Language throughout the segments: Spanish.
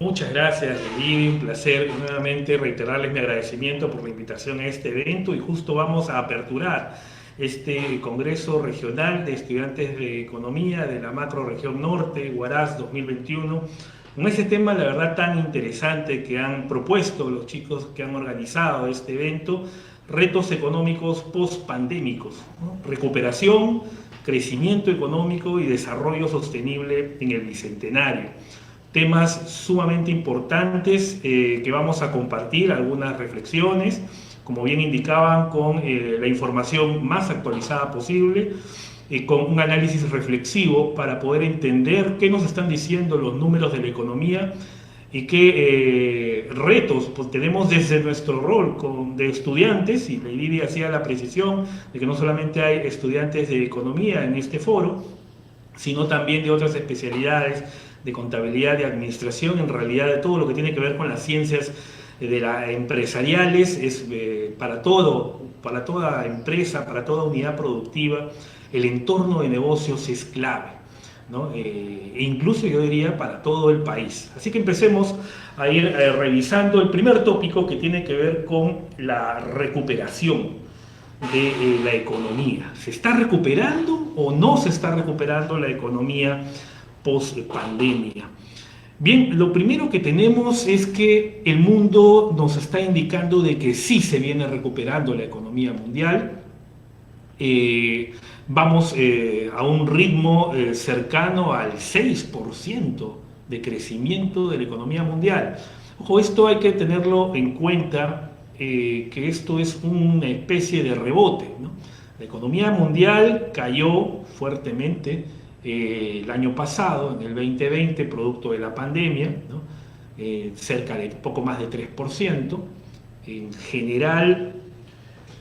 Muchas gracias, Lili. Un placer nuevamente reiterarles mi agradecimiento por la invitación a este evento y justo vamos a aperturar este Congreso Regional de Estudiantes de Economía de la Macrorregión Norte, Huaraz 2021, con ese tema, la verdad, tan interesante que han propuesto los chicos que han organizado este evento, retos económicos post-pandémicos, ¿no? Recuperación, crecimiento económico y desarrollo sostenible en el Bicentenario. Temas sumamente importantes que vamos a compartir, algunas reflexiones, como bien indicaban, con la información más actualizada posible, con un análisis reflexivo para poder entender qué nos están diciendo los números de la economía y qué retos pues, tenemos desde nuestro rol de estudiantes, y Lady hacía la precisión de que no solamente hay estudiantes de economía en este foro, sino también de otras especialidades de contabilidad, de administración, en realidad de todo lo que tiene que ver con las ciencias empresariales, es para todo, para toda empresa, para toda unidad productiva, el entorno de negocios es clave, ¿no? E incluso yo diría para todo el país. Así que empecemos a ir revisando el primer tópico que tiene que ver con la recuperación de la economía. ¿Se está recuperando o no se está recuperando la economía post pandemia? Bien, lo primero que tenemos es que el mundo nos está indicando de que sí se viene recuperando la economía mundial. Vamos a un ritmo cercano al 6% de crecimiento de la economía mundial. Ojo, esto hay que tenerlo en cuenta, que esto es una especie de rebote, ¿no? La economía mundial cayó fuertemente el año pasado, en el 2020, producto de la pandemia, ¿no? Cerca de poco más de 3%. En general,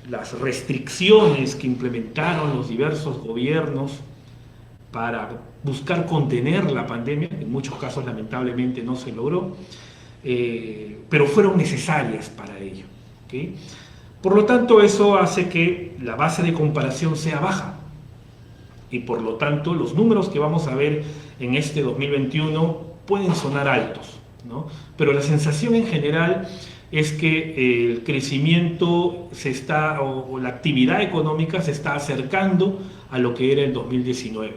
las restricciones que implementaron los diversos gobiernos para buscar contener la pandemia, en muchos casos lamentablemente no se logró, pero fueron necesarias para ello, ¿okay? Por lo tanto, eso hace que la base de comparación sea baja y por lo tanto los números que vamos a ver en este 2021 pueden sonar altos, ¿no? Pero la sensación en general es que el crecimiento o la actividad económica se está acercando a lo que era el 2019.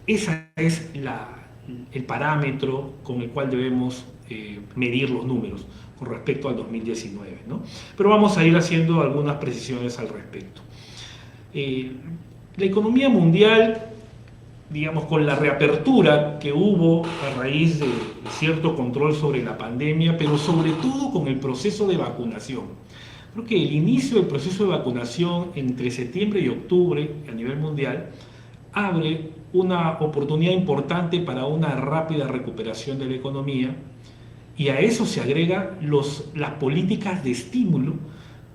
Ese es el parámetro con el cual debemos medir los números con respecto al 2019, ¿no? Pero vamos a ir haciendo algunas precisiones al respecto. La economía mundial, digamos, con la reapertura que hubo a raíz de cierto control sobre la pandemia, pero sobre todo con el proceso de vacunación. Creo que el inicio del proceso de vacunación entre septiembre y octubre a nivel mundial abre una oportunidad importante para una rápida recuperación de la economía, y a eso se agrega las políticas de estímulo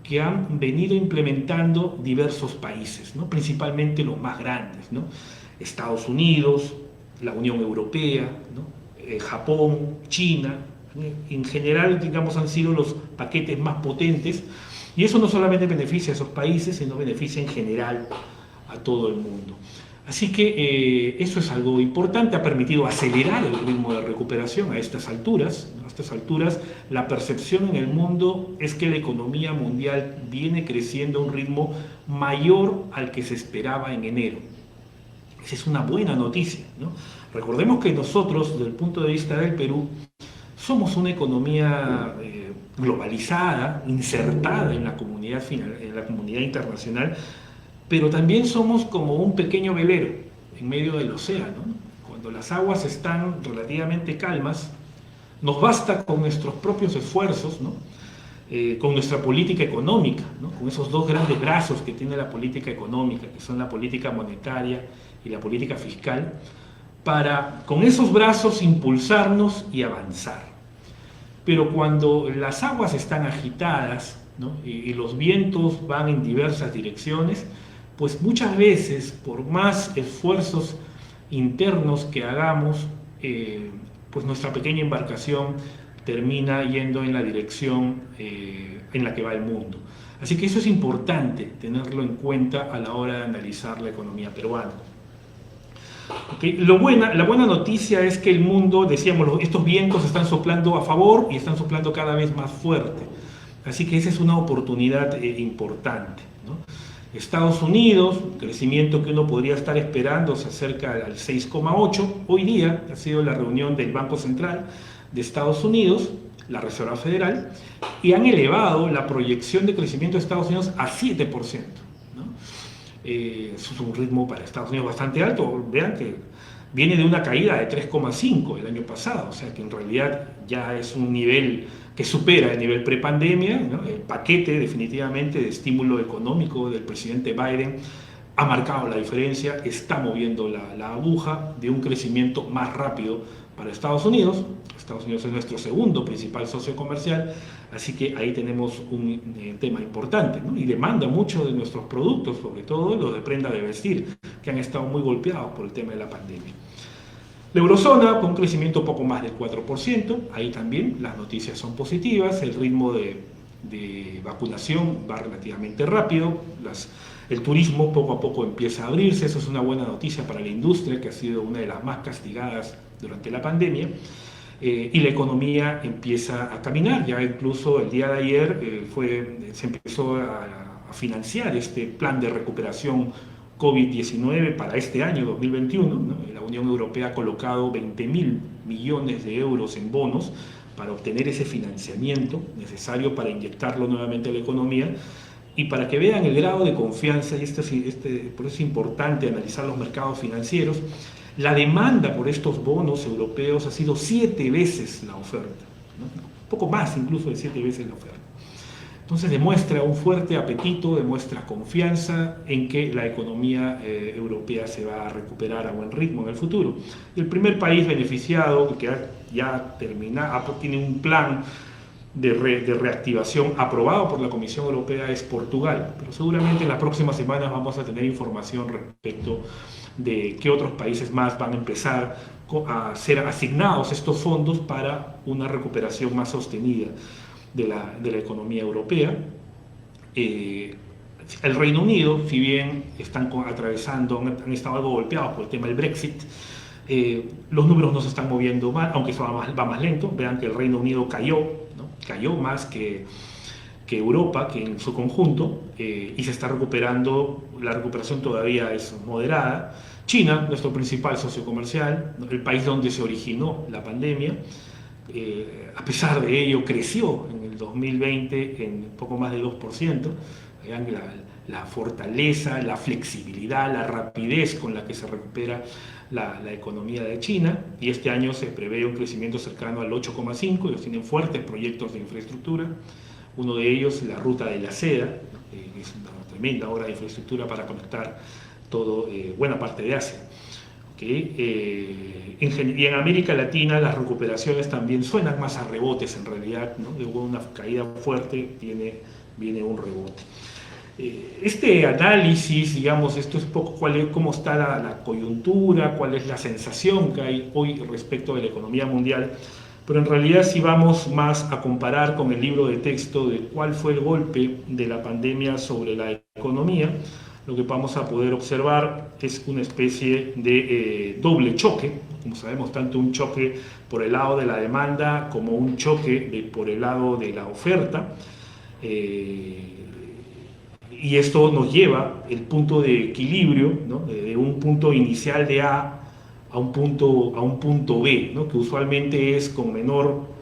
que han venido implementando diversos países, ¿no? Principalmente los más grandes, ¿no? Estados Unidos, la Unión Europea, ¿no? Japón, China, en general, digamos, han sido los paquetes más potentes, y eso no solamente beneficia a esos países, sino beneficia en general a todo el mundo. Así que eso es algo importante, ha permitido acelerar el ritmo de recuperación a estas alturas. A estas alturas, la percepción en el mundo es que la economía mundial viene creciendo a un ritmo mayor al que se esperaba en enero. Esa es una buena noticia, ¿no? Recordemos que nosotros, desde el punto de vista del Perú, somos una economía globalizada, insertada en la comunidad internacional, pero también somos como un pequeño velero en medio del océano, ¿no? Cuando las aguas están relativamente calmas, nos basta con nuestros propios esfuerzos, ¿no? Con nuestra política económica, ¿no? Con esos dos grandes brazos que tiene la política económica, que son la política monetaria y la política fiscal, para con esos brazos impulsarnos y avanzar. Pero cuando las aguas están agitadas, ¿no? y los vientos van en diversas direcciones, pues muchas veces, por más esfuerzos internos que hagamos, pues nuestra pequeña embarcación termina yendo en la dirección en la que va el mundo. Así que eso es importante tenerlo en cuenta a la hora de analizar la economía peruana. ¿Okay? La buena noticia es que el mundo, decíamos, estos vientos están soplando a favor y están soplando cada vez más fuerte. Así que esa es una oportunidad importante, ¿no? Estados Unidos, crecimiento que uno podría estar esperando, se acerca al 6,8. Hoy día ha sido la reunión del Banco Central de Estados Unidos, la Reserva Federal, y han elevado la proyección de crecimiento de Estados Unidos a 7%. ¿No? Eso es un ritmo para Estados Unidos bastante alto. Vean que viene de una caída de 3,5 el año pasado, o sea que en realidad ya es un nivel que supera el nivel prepandemia, ¿no? El paquete definitivamente de estímulo económico del presidente Biden ha marcado la diferencia, está moviendo la aguja de un crecimiento más rápido para Estados Unidos. Estados Unidos es nuestro segundo principal socio comercial, así que ahí tenemos un tema importante, ¿no? Y demanda mucho de nuestros productos, sobre todo los de prenda de vestir, que han estado muy golpeados por el tema de la pandemia. La eurozona con un crecimiento poco más del 4%, ahí también las noticias son positivas, el ritmo de vacunación va relativamente rápido, el turismo poco a poco empieza a abrirse, eso es una buena noticia para la industria, que ha sido una de las más castigadas durante la pandemia, y la economía empieza a caminar. Ya incluso el día de ayer se empezó a financiar este plan de recuperación COVID-19 para este año 2021, ¿no? La Unión Europea ha colocado 20.000 millones de euros en bonos para obtener ese financiamiento necesario para inyectarlo nuevamente a la economía. Y para que vean el grado de confianza, y por eso es importante analizar los mercados financieros, la demanda por estos bonos europeos ha sido 7 veces la oferta, ¿no? Un poco más incluso de 7 veces la oferta. Entonces demuestra un fuerte apetito, demuestra confianza en que la economía europea se va a recuperar a buen ritmo en el futuro. El primer país beneficiado, que ya tiene un plan de reactivación aprobado por la Comisión Europea, es Portugal, pero seguramente en las próximas semanas vamos a tener información respecto de qué otros países más van a empezar a ser asignados estos fondos para una recuperación más sostenida de la economía europea. El Reino Unido, si bien han estado algo golpeados por el tema del Brexit, los números no se están moviendo mal, aunque eso va más lento. Vean que el Reino Unido cayó, ¿no? Cayó más que Europa, que en su conjunto, y se está recuperando. La recuperación todavía es moderada. China, nuestro principal socio comercial, el país donde se originó la pandemia, a pesar de ello creció en el 2020 en poco más de 2%. Vean la fortaleza, la flexibilidad, la rapidez con la que se recupera la economía de China, y este año se prevé un crecimiento cercano al 8,5%. Ellos tienen fuertes proyectos de infraestructura, uno de ellos la ruta de la seda, que es una tremenda obra de infraestructura para conectar buena parte de Asia. Y en América Latina las recuperaciones también suenan más a rebotes en realidad, ¿no? Luego de una caída fuerte viene un rebote. Este análisis, digamos, esto es poco cómo está la coyuntura, cuál es la sensación que hay hoy respecto de la economía mundial, pero en realidad si vamos más a comparar con el libro de texto de cuál fue el golpe de la pandemia sobre la economía, lo que vamos a poder observar es una especie de doble choque, como sabemos, tanto un choque por el lado de la demanda como un choque por el lado de la oferta. Y esto nos lleva el punto de equilibrio, ¿no? De un punto inicial de A a un punto B, ¿no? Que usualmente es con menor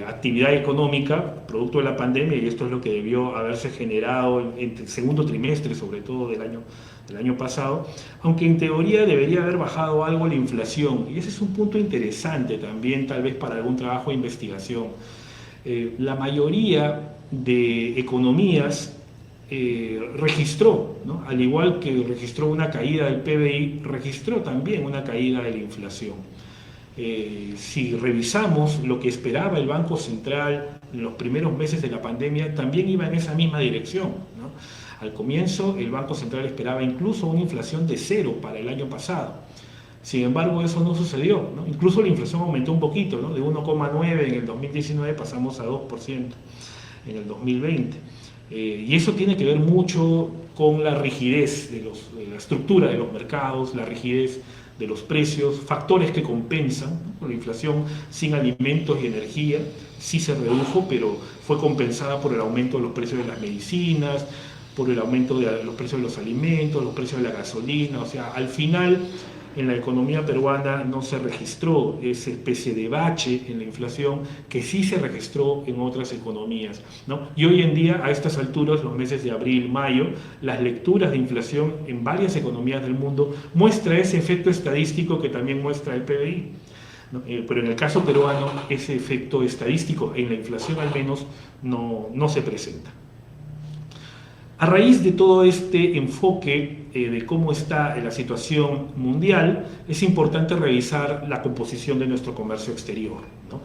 actividad económica, producto de la pandemia, y esto es lo que debió haberse generado en el segundo trimestre, sobre todo del año pasado, aunque en teoría debería haber bajado algo la inflación, y ese es un punto interesante también, tal vez para algún trabajo de investigación. La mayoría de economías registró, ¿no? Al igual que registró una caída del PBI, registró también una caída de la inflación. Si revisamos lo que esperaba el Banco Central en los primeros meses de la pandemia, también iba en esa misma dirección, ¿no? Al comienzo el Banco Central esperaba incluso una inflación de 0 para el año pasado. Sin embargo, eso no sucedió, ¿no? Incluso la inflación aumentó un poquito, ¿no? De 1,9 en el 2019 pasamos a 2% en el 2020. Y eso tiene que ver mucho con la rigidez de la estructura de los mercados, la rigidez de los precios, factores que compensan, ¿no? La inflación sin alimentos y energía sí se redujo, pero fue compensada por el aumento de los precios de las medicinas, por el aumento de los precios de los alimentos, los precios de la gasolina. O sea, al final en la economía peruana no se registró esa especie de bache en la inflación que sí se registró en otras economías, ¿no? Y hoy en día, a estas alturas, los meses de abril, mayo, las lecturas de inflación en varias economías del mundo muestra ese efecto estadístico que también muestra el PBI, ¿no? Pero en el caso peruano, ese efecto estadístico, en la inflación al menos, no se presenta. A raíz de todo este enfoque de cómo está la situación mundial, es importante revisar la composición de nuestro comercio exterior, ¿no?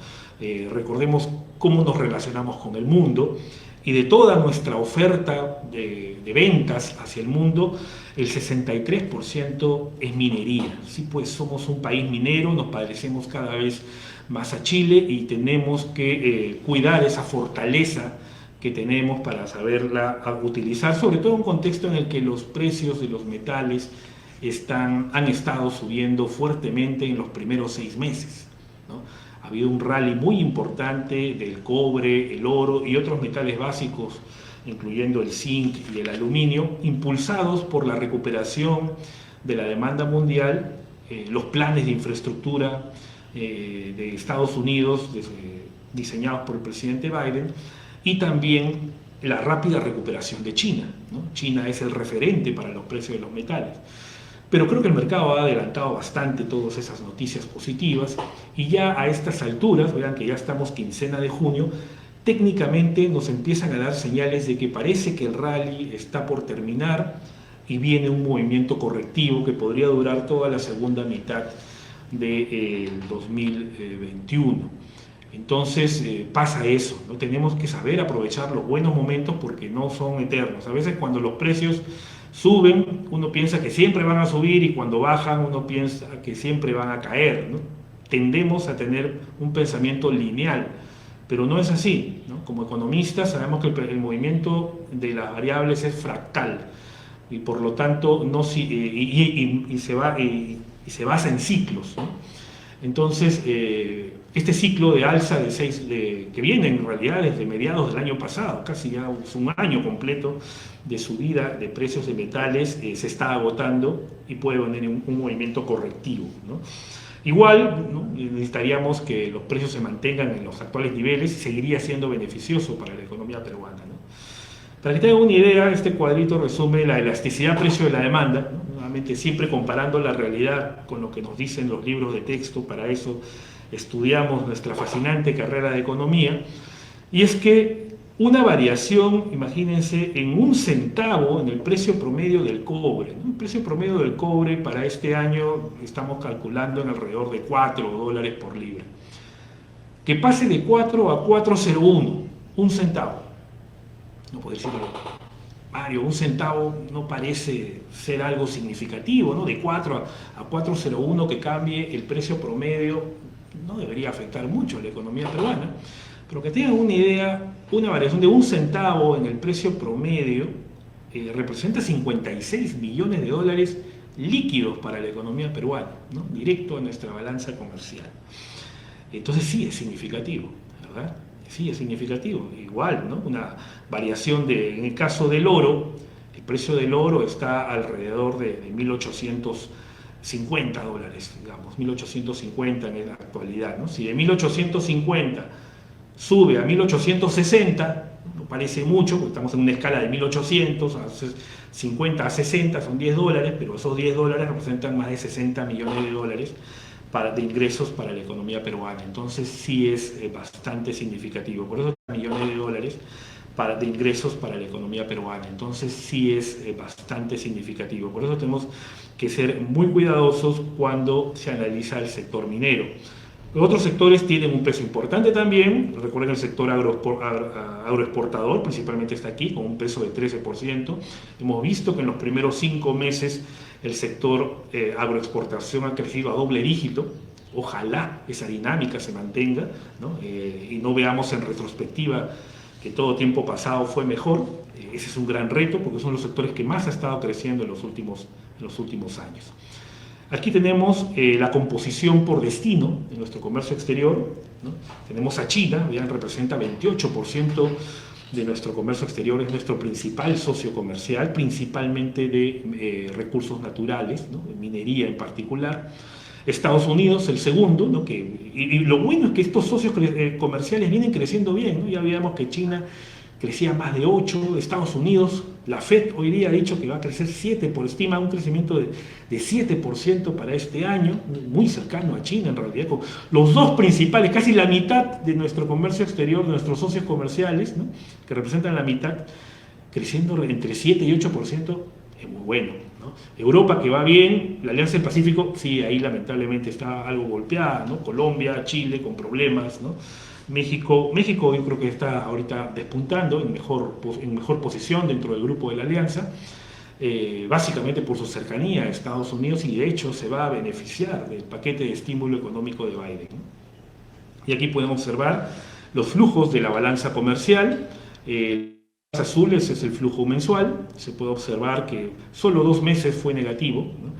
Recordemos cómo nos relacionamos con el mundo, y de toda nuestra oferta de ventas hacia el mundo, el 63% es minería. Sí, pues somos un país minero, nos parecemos cada vez más a Chile y tenemos que cuidar esa fortaleza que tenemos para saberla utilizar, sobre todo en un contexto en el que los precios de los metales han estado subiendo fuertemente en los primeros 6 meses, ¿no? Ha habido un rally muy importante del cobre, el oro y otros metales básicos, incluyendo el zinc y el aluminio, impulsados por la recuperación de la demanda mundial, los planes de infraestructura de Estados Unidos, diseñados por el presidente Biden, y también la rápida recuperación de China, ¿no? China es el referente para los precios de los metales. Pero creo que el mercado ha adelantado bastante todas esas noticias positivas y ya a estas alturas, vean que ya estamos quincena de junio, técnicamente nos empiezan a dar señales de que parece que el rally está por terminar y viene un movimiento correctivo que podría durar toda la segunda mitad del 2021. Entonces pasa eso, ¿no? Tenemos que saber aprovechar los buenos momentos porque no son eternos. A veces cuando los precios suben, uno piensa que siempre van a subir y cuando bajan uno piensa que siempre van a caer, ¿no? Tendemos a tener un pensamiento lineal, pero no es así, ¿no? Como economistas sabemos que el movimiento de las variables es fractal y por lo tanto se basa en ciclos, ¿no? Entonces, este ciclo de alza que viene en realidad desde mediados del año pasado, casi ya un año completo de subida de precios de metales, se está agotando y puede venir un movimiento correctivo, ¿no? Igual, ¿no? Necesitaríamos que los precios se mantengan en los actuales niveles y seguiría siendo beneficioso para la economía peruana, ¿no? Para que tengan una idea, este cuadrito resume la elasticidad precio de la demanda, ¿no? Nuevamente siempre comparando la realidad con lo que nos dicen los libros de texto. Para eso estudiamos nuestra fascinante carrera de economía, y es que una variación, imagínense, en 1 centavo en el precio promedio del cobre, ¿no? El precio promedio del cobre para este año estamos calculando en alrededor de $4 por libra. Que pase de 4 a 4,01, 1 centavo. No puedo decirlo, Mario, 1 centavo no parece ser algo significativo, ¿no? De 4 a 4,01 que cambie el precio promedio no debería afectar mucho a la economía peruana, pero que tengan una idea, una variación de 1 centavo en el precio promedio representa 56 millones de dólares líquidos para la economía peruana, ¿no? Directo a nuestra balanza comercial. Entonces sí es significativo, ¿verdad? Sí, es significativo. Igual, ¿no? Una variación en el caso del oro, el precio del oro está alrededor de $1.850, digamos, 1.850 en la actualidad, ¿no? Si de 1.850 sube a 1.860, no parece mucho, porque estamos en una escala de 1.800 a 50 a 60, son $10, pero esos $10 representan más de 60 millones de dólares de ingresos para la economía peruana. Entonces sí es bastante significativo. Por eso millones de dólares de ingresos para la economía peruana. Entonces sí es bastante significativo. Por eso tenemos que ser muy cuidadosos cuando se analiza el sector minero. Los otros sectores tienen un peso importante también. Recuerden, el sector agroexportador principalmente está aquí, con un peso de 13%. Hemos visto que en los primeros 5 meses el sector agroexportación ha crecido a doble dígito. Ojalá esa dinámica se mantenga, ¿no? Y no veamos en retrospectiva que todo tiempo pasado fue mejor. Ese es un gran reto porque son los sectores que más ha estado creciendo en los últimos años. Aquí tenemos la composición por destino de nuestro comercio exterior, ¿no? Tenemos a China, vean, representa 28% de nuestro comercio exterior, es nuestro principal socio comercial, principalmente de recursos naturales, ¿no? De minería en particular. Estados Unidos, el segundo, ¿no? Y lo bueno es que estos socios comerciales vienen creciendo bien, ¿no? Ya veíamos que China crecía más de 8, Estados Unidos, la FED hoy día ha dicho que va a crecer 7, por estima un crecimiento de 7% para este año, muy cercano a China en realidad, con los dos principales, casi la mitad de nuestro comercio exterior, de nuestros socios comerciales, ¿no? Que representan la mitad, creciendo entre 7 y 8%, es muy bueno, ¿no? Europa, que va bien, la Alianza del Pacífico, sí, ahí lamentablemente está algo golpeada, ¿no? Colombia, Chile con problemas, ¿no? México yo creo que está ahorita despuntando en mejor posición dentro del grupo de la Alianza, básicamente por su cercanía a Estados Unidos, y de hecho se va a beneficiar del paquete de estímulo económico de Biden, ¿no? Y aquí pueden observar los flujos de la balanza comercial. Azules es el flujo mensual, se puede observar que solo 2 meses fue negativo, ¿no?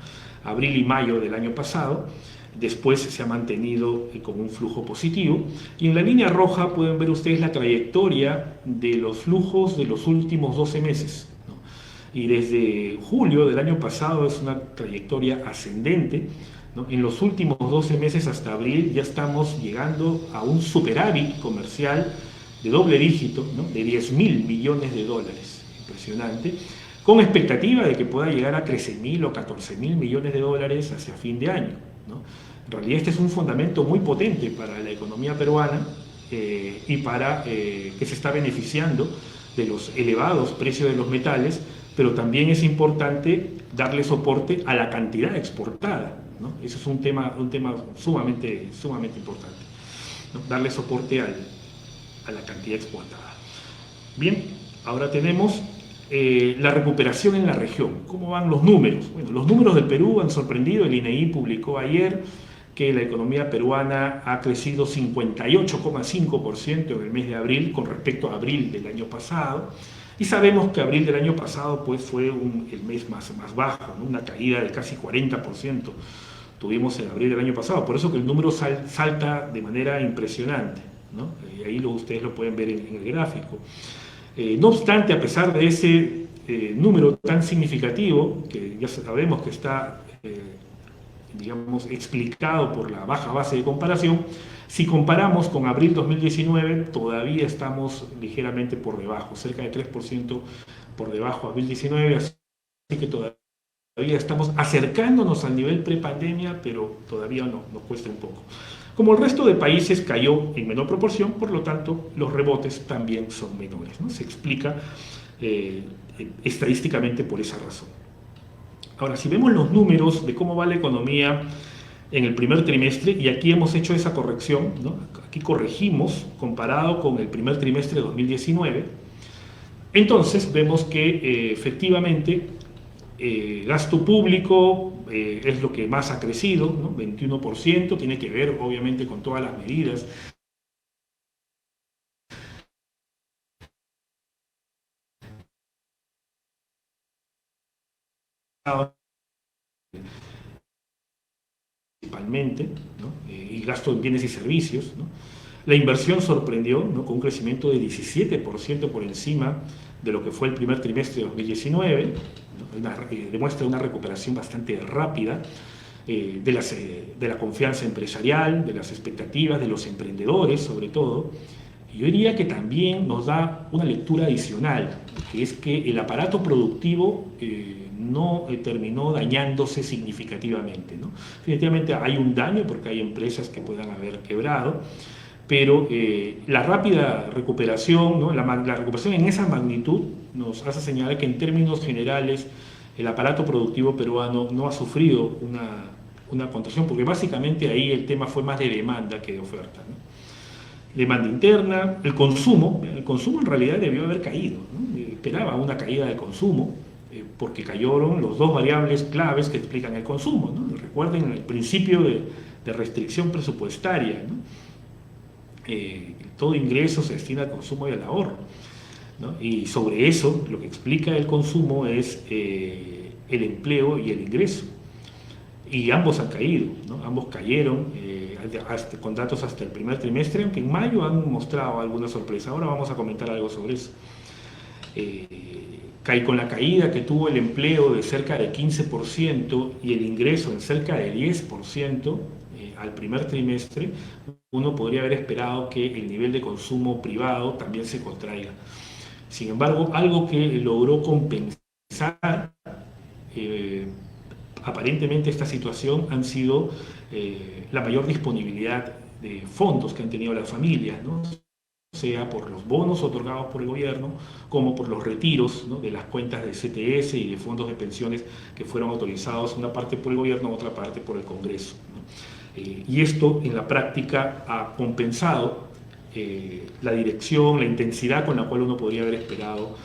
Abril y mayo del año pasado, después se ha mantenido con un flujo positivo, y en la línea roja pueden ver ustedes la trayectoria de los flujos de los últimos 12 meses, ¿no? Y desde julio del año pasado es una trayectoria ascendente, ¿no? En los últimos 12 meses hasta abril ya estamos llegando a un superávit comercial de doble dígito, ¿no? De 10.000 millones de dólares, impresionante, con expectativa de que pueda llegar a 13.000 o 14.000 millones de dólares hacia fin de año, ¿no? En realidad este es un fundamento muy potente para la economía peruana y para que se está beneficiando de los elevados precios de los metales, pero también es importante darle soporte a la cantidad exportada, ¿no? Eso es un tema sumamente importante, ¿no? Darle soporte a la cantidad exportada. Bien, ahora tenemos la recuperación en la región. ¿Cómo van los números? Bueno, los números del Perú han sorprendido. El INEI publicó ayer que la economía peruana ha crecido 58,5% en el mes de abril con respecto a abril del año pasado. Y sabemos que abril del año pasado pues, fue el mes más bajo, ¿no? Una caída de casi 40% tuvimos en abril del año pasado. Por eso que el número salta de manera impresionante, ¿no? Y ahí ustedes lo pueden ver en el gráfico. No obstante, a pesar de ese número tan significativo, que ya sabemos que está, digamos, explicado por la baja base de comparación, si comparamos con abril 2019, todavía estamos ligeramente por debajo, cerca de 3% por debajo de abril 19, así que todavía estamos acercándonos al nivel prepandemia, pero todavía nos cuesta un poco. Como el resto de países cayó en menor proporción, por lo tanto, los rebotes también son menores, ¿no? Se explica estadísticamente por esa razón. Ahora, si vemos los números de cómo va la economía en el primer trimestre, y aquí hemos hecho esa corrección, ¿no? Aquí corregimos comparado con el primer trimestre de 2019, entonces vemos que efectivamente gasto público es lo que más ha crecido, ¿no? 21%, tiene que ver obviamente con todas las medidas principalmente, ¿no? Y gasto en bienes y servicios, ¿no? La inversión sorprendió, ¿no? Con un crecimiento de 17% por encima de lo que fue el primer trimestre de 2019, ¿no? Demuestra una recuperación bastante rápida de la confianza empresarial, de las expectativas de los emprendedores sobre todo. Y yo diría que también nos da una lectura adicional, que es que el aparato productivo no terminó dañándose significativamente, ¿no? Definitivamente hay un daño porque hay empresas que puedan haber quebrado, pero la rápida recuperación, ¿no? La recuperación en esa magnitud nos hace señalar que en términos generales el aparato productivo peruano no ha sufrido una contracción, porque básicamente ahí el tema fue más de demanda que de oferta, ¿no? Demanda interna, el consumo en realidad debió haber caído, ¿no? Esperaba una caída del consumo, porque cayeron los dos variables claves que explican el consumo, ¿no? Recuerden el principio de restricción presupuestaria, ¿no? Todo ingreso se destina al consumo y al ahorro, ¿no? Y sobre eso lo que explica el consumo es el empleo y el ingreso. y ambos han caído, ¿no? Ambos cayeron con datos hasta el primer trimestre, aunque en mayo han mostrado alguna sorpresa. Ahora vamos a comentar algo sobre eso. Con la caída que tuvo el empleo de cerca de 15% y el ingreso en cerca de 10% al primer trimestre, uno podría haber esperado que el nivel de consumo privado también se contraiga. Sin embargo, algo que logró compensar aparentemente esta situación han sido la mayor disponibilidad de fondos que han tenido las familias, ¿no? Sea por los bonos otorgados por el gobierno, como por los retiros, ¿no?, de las cuentas de CTS y de fondos de pensiones que fueron autorizados, una parte por el gobierno, otra parte por el Congreso, ¿no? Y esto en la práctica ha compensado la dirección, la intensidad con la cual uno podría haber esperado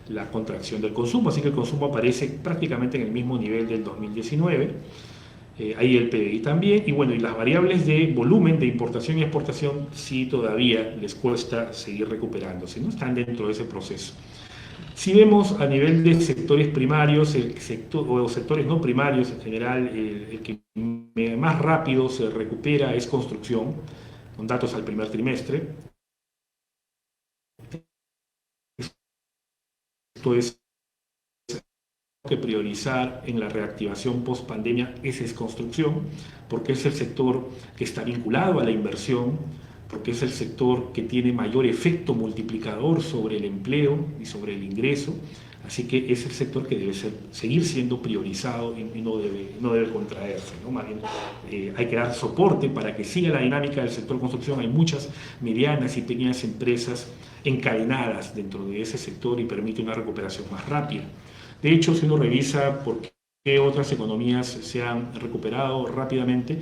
la contracción del consumo, así que el consumo aparece prácticamente en el mismo nivel del 2019. Ahí el PBI también, y bueno, y las variables de volumen de importación y exportación sí todavía les cuesta seguir recuperándose, ¿no? Están dentro de ese proceso. Si vemos a nivel de sectores primarios, o sectores no primarios en general, el que más rápido se recupera es construcción, con datos al primer trimestre. Esto es que priorizar en la reactivación post-pandemia es construcción, porque es el sector que está vinculado a la inversión, porque es el sector que tiene mayor efecto multiplicador sobre el empleo y sobre el ingreso, así que es el sector que debe seguir siendo priorizado y no debe contraerse, ¿no? Más bien, hay que dar soporte para que siga la dinámica del sector construcción. Hay muchas medianas y pequeñas empresas encadenadas dentro de ese sector y permite una recuperación más rápida. De hecho, si uno revisa por qué otras economías se han recuperado rápidamente,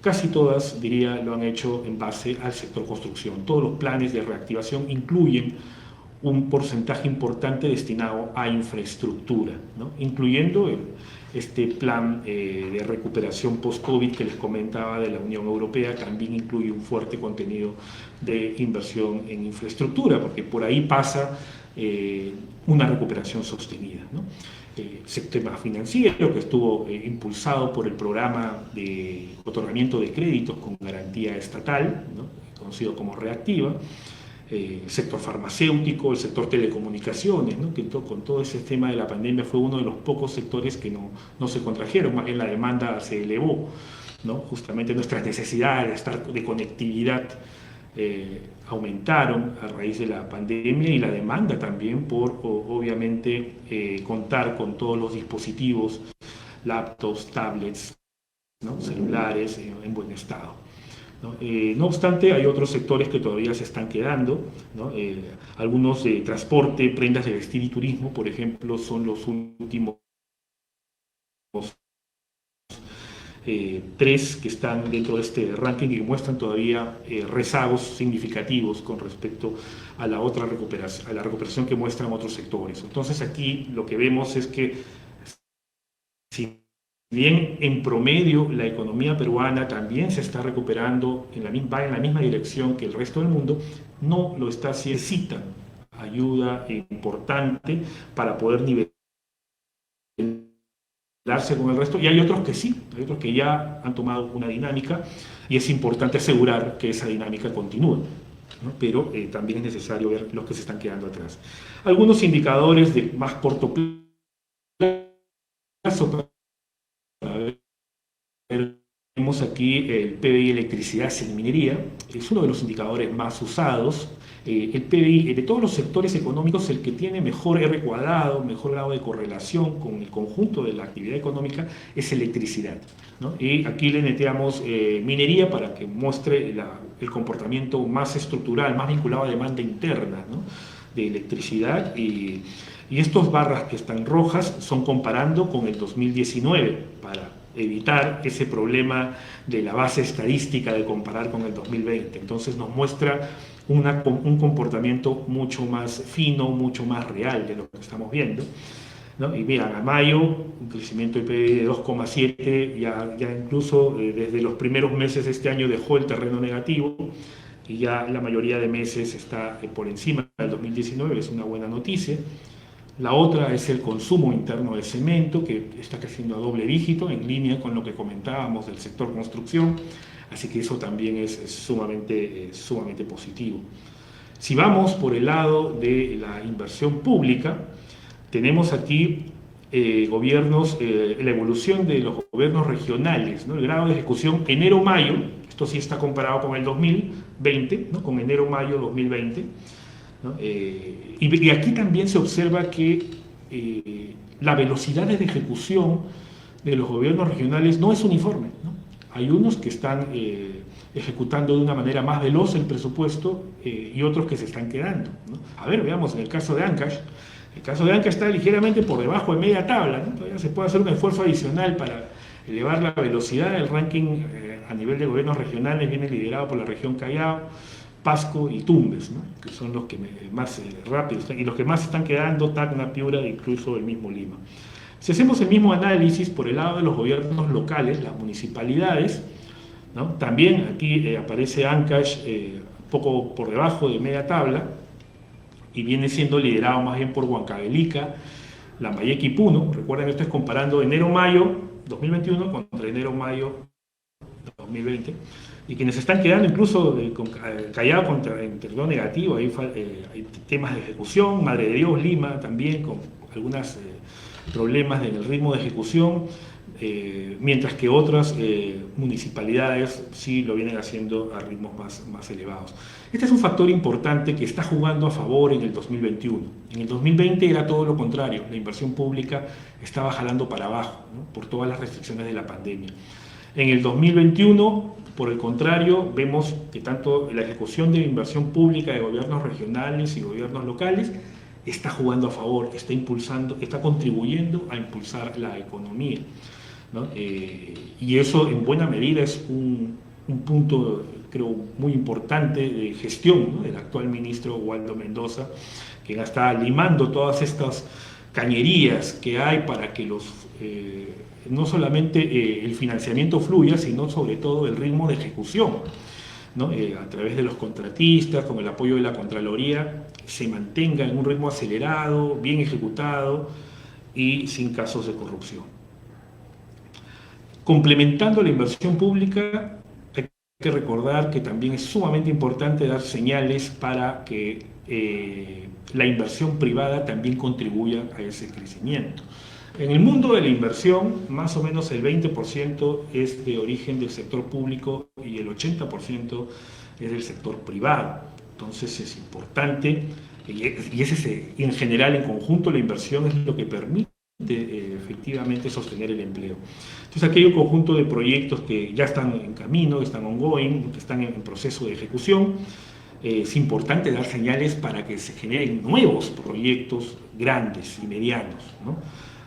casi todas, diría, lo han hecho en base al sector construcción. Todos los planes de reactivación incluyen un porcentaje importante destinado a infraestructura, ¿no?, incluyendo este plan de recuperación post-COVID que les comentaba de la Unión Europea. También incluye un fuerte contenido de inversión en infraestructura, porque por ahí pasa una recuperación sostenida, ¿no? Sistema financiero que estuvo impulsado por el programa de otorgamiento de créditos con garantía estatal, ¿no?, conocido como Reactiva. Sector farmacéutico, el sector telecomunicaciones, ¿no?, que con todo ese tema de la pandemia fue uno de los pocos sectores que no se contrajeron, más bien la demanda se elevó, ¿no? Justamente nuestras necesidades de conectividad aumentaron a raíz de la pandemia, y la demanda también por, obviamente, contar con todos los dispositivos, laptops, tablets, ¿no?, celulares en buen estado, ¿no? No obstante, hay otros sectores que todavía se están quedando, ¿no? Algunos de transporte, prendas de vestir y turismo, por ejemplo, son los últimos tres que están dentro de este ranking y muestran todavía rezagos significativos con respecto a la recuperación que muestran otros sectores. Entonces aquí lo que vemos es que, si bien en promedio la economía peruana también se está recuperando, va en la misma dirección que el resto del mundo, no lo está haciendo. Necesita ayuda importante para poder nivelarse con el resto, y hay otros que sí, hay otros que ya han tomado una dinámica, y es importante asegurar que esa dinámica continúe, ¿no? Pero también es necesario ver los que se están quedando atrás. Algunos indicadores de más corto plazo. Tenemos aquí el PBI electricidad sin minería, es uno de los indicadores más usados. El PBI de todos los sectores económicos, el que tiene mejor R cuadrado, mejor grado de correlación con el conjunto de la actividad económica, es electricidad, ¿no? Y aquí le neteamos minería para que muestre el comportamiento más estructural, más vinculado a demanda interna, ¿no?, de electricidad. Y estos barras que están rojas son comparando con el 2019 para evitar ese problema de la base estadística de comparar con el 2020. Entonces nos muestra un comportamiento mucho más fino, mucho más real de lo que estamos viendo, ¿no? Y vean, a mayo, un crecimiento de PBI de 2,7, ya incluso desde los primeros meses de este año dejó el terreno negativo, y ya la mayoría de meses está por encima del 2019, es una buena noticia. La otra es el consumo interno de cemento, que está creciendo a doble dígito, en línea con lo que comentábamos del sector construcción, así que eso también es sumamente positivo. Si vamos por el lado de la inversión pública, tenemos aquí la evolución de los gobiernos regionales, ¿no? El grado de ejecución enero-mayo, esto sí está comparado con el 2020, ¿no? Con enero-mayo 2020, ¿no? Y aquí también se observa que la velocidad de ejecución de los gobiernos regionales no es uniforme, ¿no? Hay unos que están ejecutando de una manera más veloz el presupuesto y otros que se están quedando, ¿no? A ver, veamos en el caso de Ancash. El caso de Ancash está ligeramente por debajo de media tabla, ¿no? Todavía se puede hacer un esfuerzo adicional para elevar la velocidad. El ranking a nivel de gobiernos regionales viene liderado por la región Callao, Pasco y Tumbes, ¿no? Que son los que más rápidos, y los que más están quedando, Tacna, Piura e incluso el mismo Lima. Si hacemos el mismo análisis por el lado de los gobiernos locales, las municipalidades, ¿no? También aquí aparece Ancash poco por debajo de media tabla y viene siendo liderado más bien por Huancavelica, Lambayeque y Puno. Recuerden que esto es comparando enero-mayo 2021 contra enero-mayo 2020, y quienes están quedando incluso Callao contra perdón negativo, hay temas de ejecución, Madre de Dios, Lima también con algunos problemas en el ritmo de ejecución, mientras que otras municipalidades sí lo vienen haciendo a ritmos más elevados. Este es un factor importante que está jugando a favor en el 2021. En el 2020 era todo lo contrario, la inversión pública estaba jalando para abajo, ¿no? Por todas las restricciones de la pandemia. En el 2021, por el contrario, vemos que tanto la ejecución de inversión pública de gobiernos regionales y gobiernos locales está jugando a favor, está contribuyendo a impulsar la economía, ¿no? Y eso en buena medida es un punto, creo, muy importante de gestión, ¿no? Del actual ministro Waldo Mendoza, que está limando todas estas cañerías que hay para que no solamente el financiamiento fluya, sino sobre todo el ritmo de ejecución, ¿no? A través de los contratistas, con el apoyo de la Contraloría, se mantenga en un ritmo acelerado, bien ejecutado y sin casos de corrupción. Complementando la inversión pública, hay que recordar que también es sumamente importante dar señales para que la inversión privada también contribuya a ese crecimiento. En el mundo de la inversión, más o menos el 20% es de origen del sector público y el 80% es del sector privado. Entonces es importante, y en general, en conjunto, la inversión es lo que permite efectivamente sostener el empleo. Entonces aquí hay un conjunto de proyectos que ya están en camino, que están ongoing, que están en proceso de ejecución. Es importante dar señales para que se generen nuevos proyectos grandes y medianos, ¿no?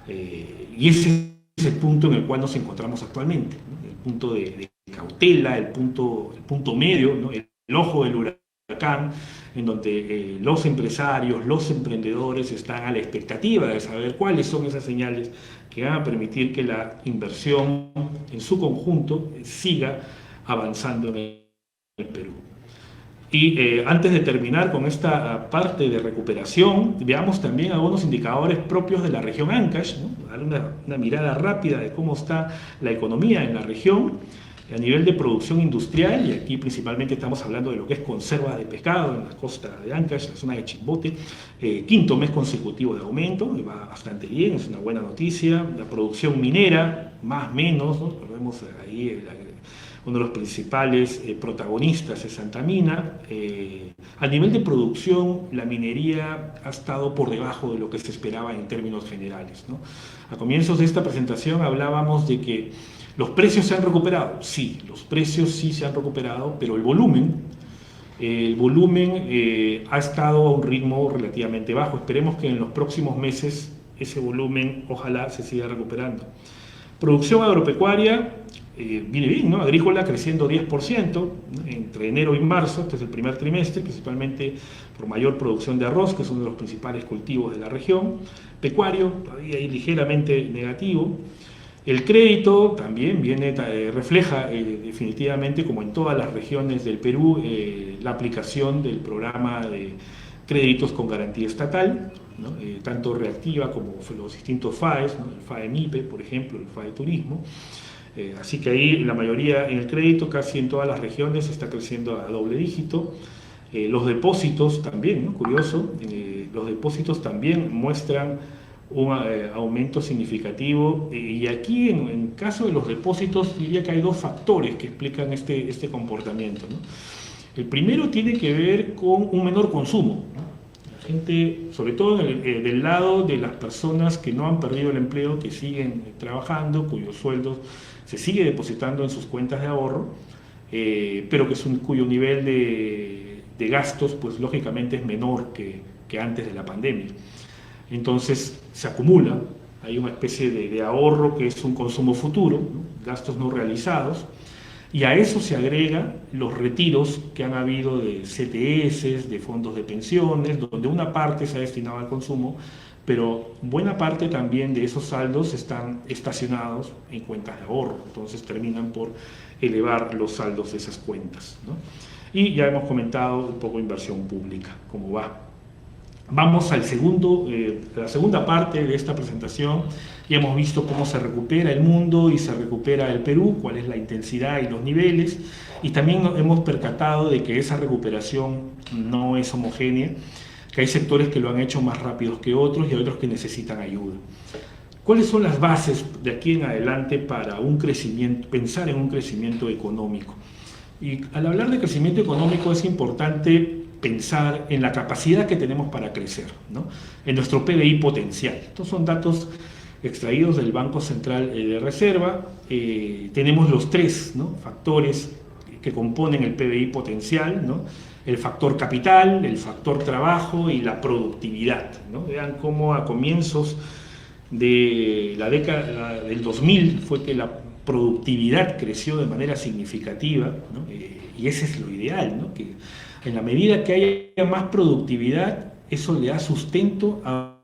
Y ese es el punto en el cual nos encontramos actualmente, ¿no? El punto de cautela, el punto medio, ¿no? El ojo del huracán, en donde los empresarios, los emprendedores están a la expectativa de saber cuáles son esas señales que van a permitir que la inversión en su conjunto siga avanzando en el Perú. Y antes de terminar con esta parte de recuperación, veamos también algunos indicadores propios de la región Ancash, ¿no? Dar una mirada rápida de cómo está la economía en la región a nivel de producción industrial, y aquí principalmente estamos hablando de lo que es conservas de pescado en la costa de Ancash, la zona de Chimbote. Quinto mes consecutivo de aumento, y va bastante bien, es una buena noticia. La producción minera, más o menos, ¿no? Vemos ahí uno de los principales protagonistas es Santa Mina. A nivel de producción, la minería ha estado por debajo de lo que se esperaba en términos generales, ¿no? A comienzos de esta presentación hablábamos de que los precios se han recuperado. Sí, los precios sí se han recuperado, pero el volumen ha estado a un ritmo relativamente bajo. Esperemos que en los próximos meses ese volumen ojalá se siga recuperando. Producción agropecuaria viene bien, ¿no? Agrícola creciendo 10%, ¿no? Entre enero y marzo, este es el primer trimestre, principalmente por mayor producción de arroz, que es uno de los principales cultivos de la región. Pecuario, todavía ahí ligeramente negativo. El crédito también refleja definitivamente, como en todas las regiones del Perú, la aplicación del programa de créditos con garantía estatal, ¿no? Tanto reactiva como los distintos FAES, ¿no? El FAE MIPE, por ejemplo, el FAE Turismo. Así que ahí la mayoría en el crédito, casi en todas las regiones, está creciendo a doble dígito. Los depósitos también, ¿no? Curioso, los depósitos también muestran un aumento significativo, y aquí en caso de los depósitos diría que hay dos factores que explican este comportamiento, ¿no? El primero tiene que ver con un menor consumo, ¿no? La gente, sobre todo del lado de las personas que no han perdido el empleo, que siguen trabajando, cuyos sueldos se sigue depositando en sus cuentas de ahorro, pero cuyo nivel de gastos, pues lógicamente es menor que antes de la pandemia. Entonces se acumula, hay una especie de ahorro que es un consumo futuro, ¿no? Gastos no realizados, y a eso se agrega los retiros que han habido de CTS, de fondos de pensiones, donde una parte se ha destinado al consumo, pero buena parte también de esos saldos están estacionados en cuentas de ahorro, entonces terminan por elevar los saldos de esas cuentas, ¿no? Y ya hemos comentado un poco inversión pública, cómo va. Vamos a la segunda parte de esta presentación. Ya hemos visto cómo se recupera el mundo y se recupera el Perú, cuál es la intensidad y los niveles, y también nos hemos percatado de que esa recuperación no es homogénea, que hay sectores que lo han hecho más rápidos que otros y hay otros que necesitan ayuda. ¿Cuáles son las bases de aquí en adelante para un crecimiento, pensar en un crecimiento económico? Y al hablar de crecimiento económico es importante pensar en la capacidad que tenemos para crecer, ¿no? En nuestro PBI potencial. Estos son datos extraídos del Banco Central de Reserva. Tenemos los tres, ¿no?, factores que componen el PBI potencial, ¿no? El factor capital, el factor trabajo y la productividad, ¿no? Vean cómo a comienzos de la década del 2000 fue que la productividad creció de manera significativa, ¿no? Y ese es lo ideal, ¿no? Que en la medida que haya más productividad, eso le da sustento a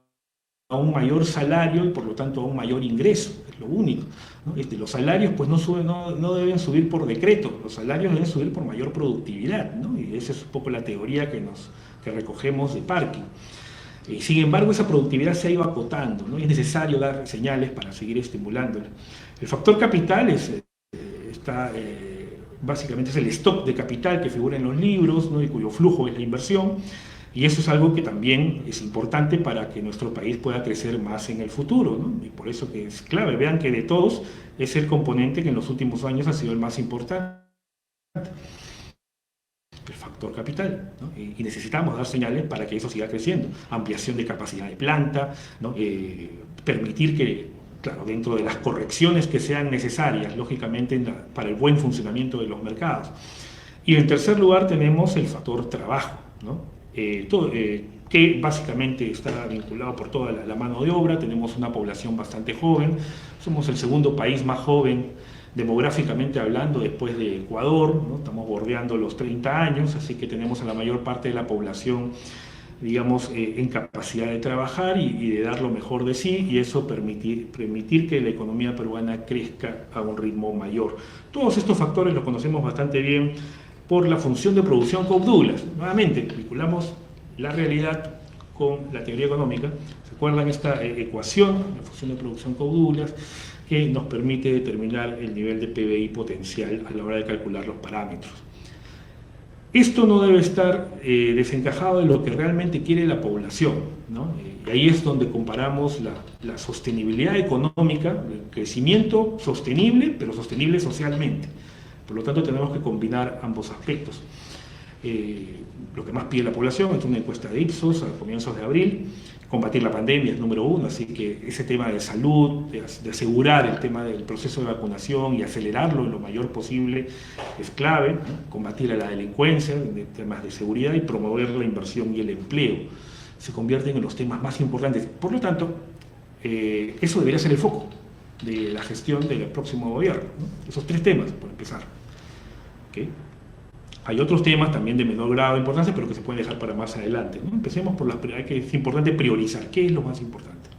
un mayor salario y por lo tanto a un mayor ingreso, es lo único, ¿no? Los salarios pues no deben subir por decreto, los salarios deben subir por mayor productividad, ¿no? Y esa es un poco la teoría que recogemos de Parkin. Sin embargo, esa productividad se ha ido acotando, ¿no? Y es necesario dar señales para seguir estimulándola. El factor capital básicamente es el stock de capital que figura en los libros, ¿no?, y cuyo flujo es la inversión, y eso es algo que también es importante para que nuestro país pueda crecer más en el futuro, ¿no? Y por eso que es clave. Vean que de todos es el componente que en los últimos años ha sido el más importante, el factor capital, ¿no? Y necesitamos dar señales para que eso siga creciendo. Ampliación de capacidad de planta, ¿no? Permitir que, claro, dentro de las correcciones que sean necesarias, lógicamente, para el buen funcionamiento de los mercados. Y en tercer lugar tenemos el factor trabajo, ¿no? Que básicamente está vinculado por toda la mano de obra. Tenemos una población bastante joven, somos el segundo país más joven demográficamente hablando después de Ecuador, ¿no? Estamos bordeando los 30 años, así que tenemos a la mayor parte de la población, digamos, en capacidad de trabajar y de dar lo mejor de sí, y eso permitir que la economía peruana crezca a un ritmo mayor. Todos estos factores los conocemos bastante bien por la función de producción Cobb-Douglas. Nuevamente, vinculamos la realidad con la teoría económica. ¿Se acuerdan esta ecuación, la función de producción Cobb-Douglas, que nos permite determinar el nivel de PBI potencial a la hora de calcular los parámetros? Esto no debe estar desencajado de lo que realmente quiere la población, ¿no? Y ahí es donde comparamos la sostenibilidad económica, el crecimiento sostenible, pero sostenible socialmente. Por lo tanto, tenemos que combinar ambos aspectos. Lo que más pide la población es una encuesta de Ipsos a comienzos de abril. Combatir la pandemia es número uno, así que ese tema de salud, de asegurar el tema del proceso de vacunación y acelerarlo en lo mayor posible es clave, ¿no? Combatir a la delincuencia, de temas de seguridad, y promover la inversión y el empleo. Se convierten en los temas más importantes. Por lo tanto, eso debería ser el foco de la gestión del próximo gobierno, ¿no? Esos tres temas, por empezar. ¿Okay? Hay otros temas también de menor grado de importancia, pero que se pueden dejar para más adelante, ¿no? Empecemos por es importante priorizar. ¿Qué es lo más importante?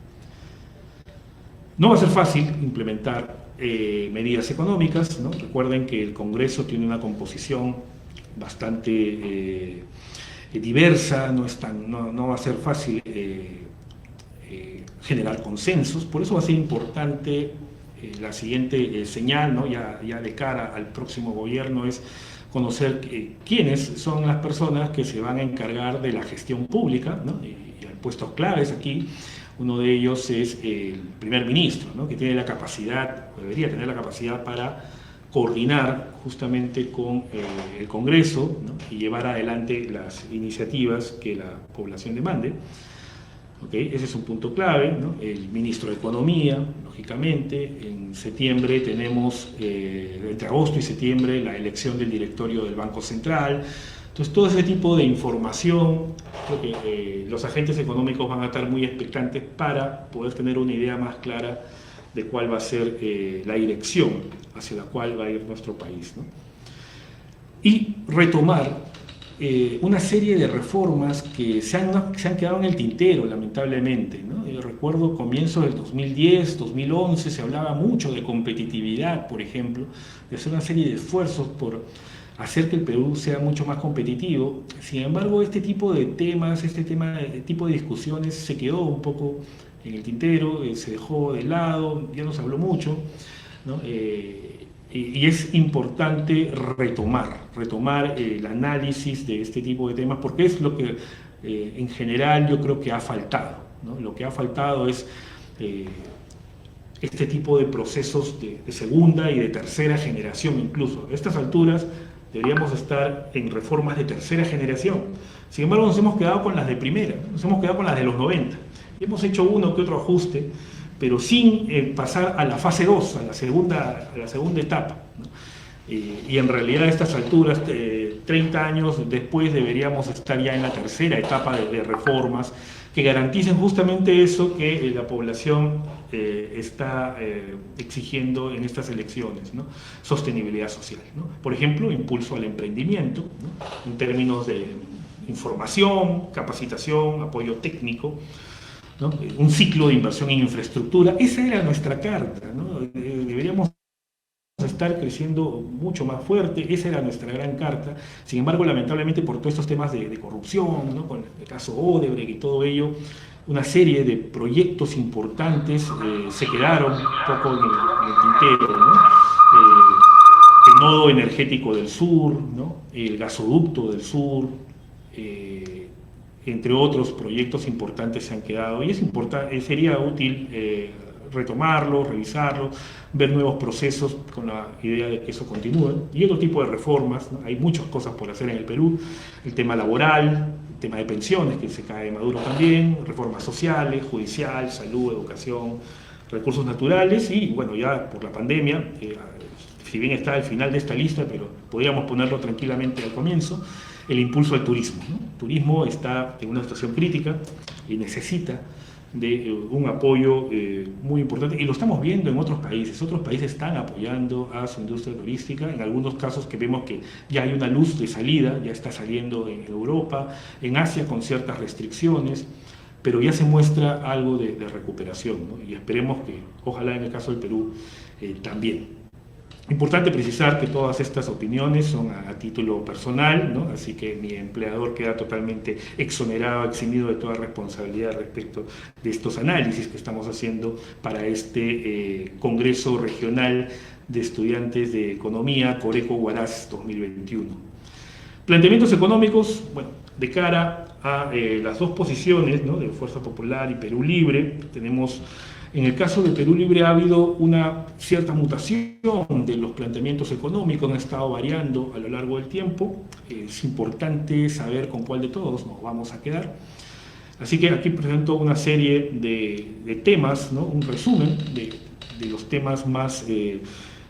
No va a ser fácil implementar medidas económicas, ¿no? Recuerden que el Congreso tiene una composición bastante diversa, no va a ser fácil generar consensos. Por eso va a ser importante la siguiente señal, ¿no? ya de cara al próximo gobierno, es conocer quiénes son las personas que se van a encargar de la gestión pública, ¿no? Y hay puestos claves aquí. Uno de ellos es el primer ministro, ¿no? Que tiene la capacidad, o debería tener la capacidad para coordinar justamente con el Congreso, ¿no? Y llevar adelante las iniciativas que la población demande. ¿Okay? Ese es un punto clave, ¿no? El ministro de Economía, lógicamente. En septiembre tenemos, entre agosto y septiembre, la elección del directorio del Banco Central. Entonces, todo ese tipo de información, creo que los agentes económicos van a estar muy expectantes para poder tener una idea más clara de cuál va a ser la dirección hacia la cual va a ir nuestro país, ¿no? Y retomar una serie de reformas que se han quedado en el tintero, lamentablemente, ¿no? Yo recuerdo comienzos del 2010, 2011, se hablaba mucho de competitividad, por ejemplo, de hacer una serie de esfuerzos por hacer que el Perú sea mucho más competitivo. Sin embargo, este tipo de temas, tipo de discusiones se quedó un poco en el tintero, se dejó de lado, ya no se habló mucho, ¿no? Y es importante retomar el análisis de este tipo de temas, porque es lo que en general yo creo que ha faltado, ¿no? Lo que ha faltado es este tipo de procesos de segunda y de tercera generación incluso. A estas alturas deberíamos estar en reformas de tercera generación. Sin embargo, nos hemos quedado con las de primera, nos hemos quedado con las de los 90. Y hemos hecho uno que otro ajuste, pero sin pasar a la fase 2, a la segunda etapa, ¿no? Y en realidad a estas alturas, 30 años después, deberíamos estar ya en la tercera etapa de reformas que garanticen justamente eso que la población está exigiendo en estas elecciones, ¿no? Sostenibilidad social, ¿no? Por ejemplo, impulso al emprendimiento, ¿no? En términos de información, capacitación, apoyo técnico, ¿no? Un ciclo de inversión en infraestructura. Esa era nuestra carta, ¿no? Deberíamos estar creciendo mucho más fuerte, esa era nuestra gran carta. Sin embargo, lamentablemente, por todos estos temas de corrupción, ¿no? Con el caso Odebrecht y todo ello, una serie de proyectos importantes se quedaron un poco en el tintero, ¿no? El nodo energético del sur, ¿no? El gasoducto del sur, entre otros proyectos importantes se han quedado, y sería útil retomarlo, revisarlo, ver nuevos procesos con la idea de que eso continúe, y otro tipo de reformas, ¿no? Hay muchas cosas por hacer en el Perú, el tema laboral, el tema de pensiones, que se cae de Maduro también, reformas sociales, judicial, salud, educación, recursos naturales, y bueno, ya por la pandemia, si bien está al final de esta lista, pero podríamos ponerlo tranquilamente al comienzo, el impulso al turismo, ¿no? El turismo está en una situación crítica y necesita de un apoyo muy importante, y lo estamos viendo en otros países. Otros países están apoyando a su industria turística, en algunos casos que vemos que ya hay una luz de salida, ya está saliendo en Europa, en Asia con ciertas restricciones, pero ya se muestra algo de recuperación, ¿no? Y esperemos que, ojalá en el caso del Perú, también. Importante precisar que todas estas opiniones son a título personal, ¿no? Así que mi empleador queda totalmente exonerado, eximido de toda responsabilidad respecto de estos análisis que estamos haciendo para este Congreso Regional de Estudiantes de Economía, Coreco Huaraz 2021. Planteamientos económicos, bueno, de cara a las dos posiciones, ¿no? De Fuerza Popular y Perú Libre, tenemos... En el caso de Perú Libre ha habido una cierta mutación de los planteamientos económicos, han estado variando a lo largo del tiempo. Es importante saber con cuál de todos nos vamos a quedar. Así que aquí presento una serie de temas, ¿no? Un resumen de los temas más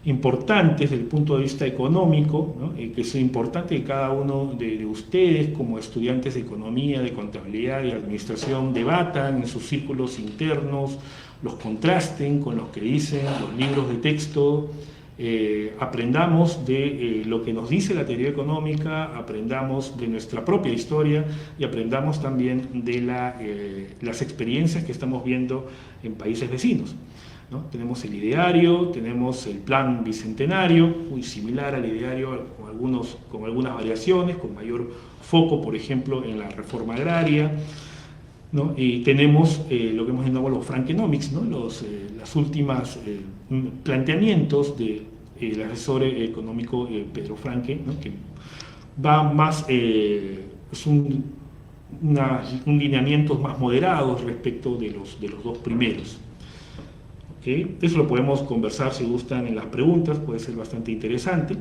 importantes desde el punto de vista económico, ¿no? Que es importante que cada uno de ustedes, como estudiantes de economía, de contabilidad y administración, debatan en sus círculos internos, los contrasten con los que dicen los libros de texto, aprendamos de lo que nos dice la teoría económica, aprendamos de nuestra propia historia y aprendamos también de las experiencias que estamos viendo en países vecinos. ¿no? Tenemos el ideario, tenemos el plan bicentenario, muy similar al ideario con algunas variaciones, con mayor foco, por ejemplo, en la reforma agraria, ¿no? Y tenemos lo que hemos llamado los Frankenomics, ¿no? Las últimas planteamientos del asesor económico Pedro Franke, ¿no? Que va más, es un lineamientos más moderados respecto de los dos primeros. ¿Okay? Eso lo podemos conversar si gustan en las preguntas, puede ser bastante interesante.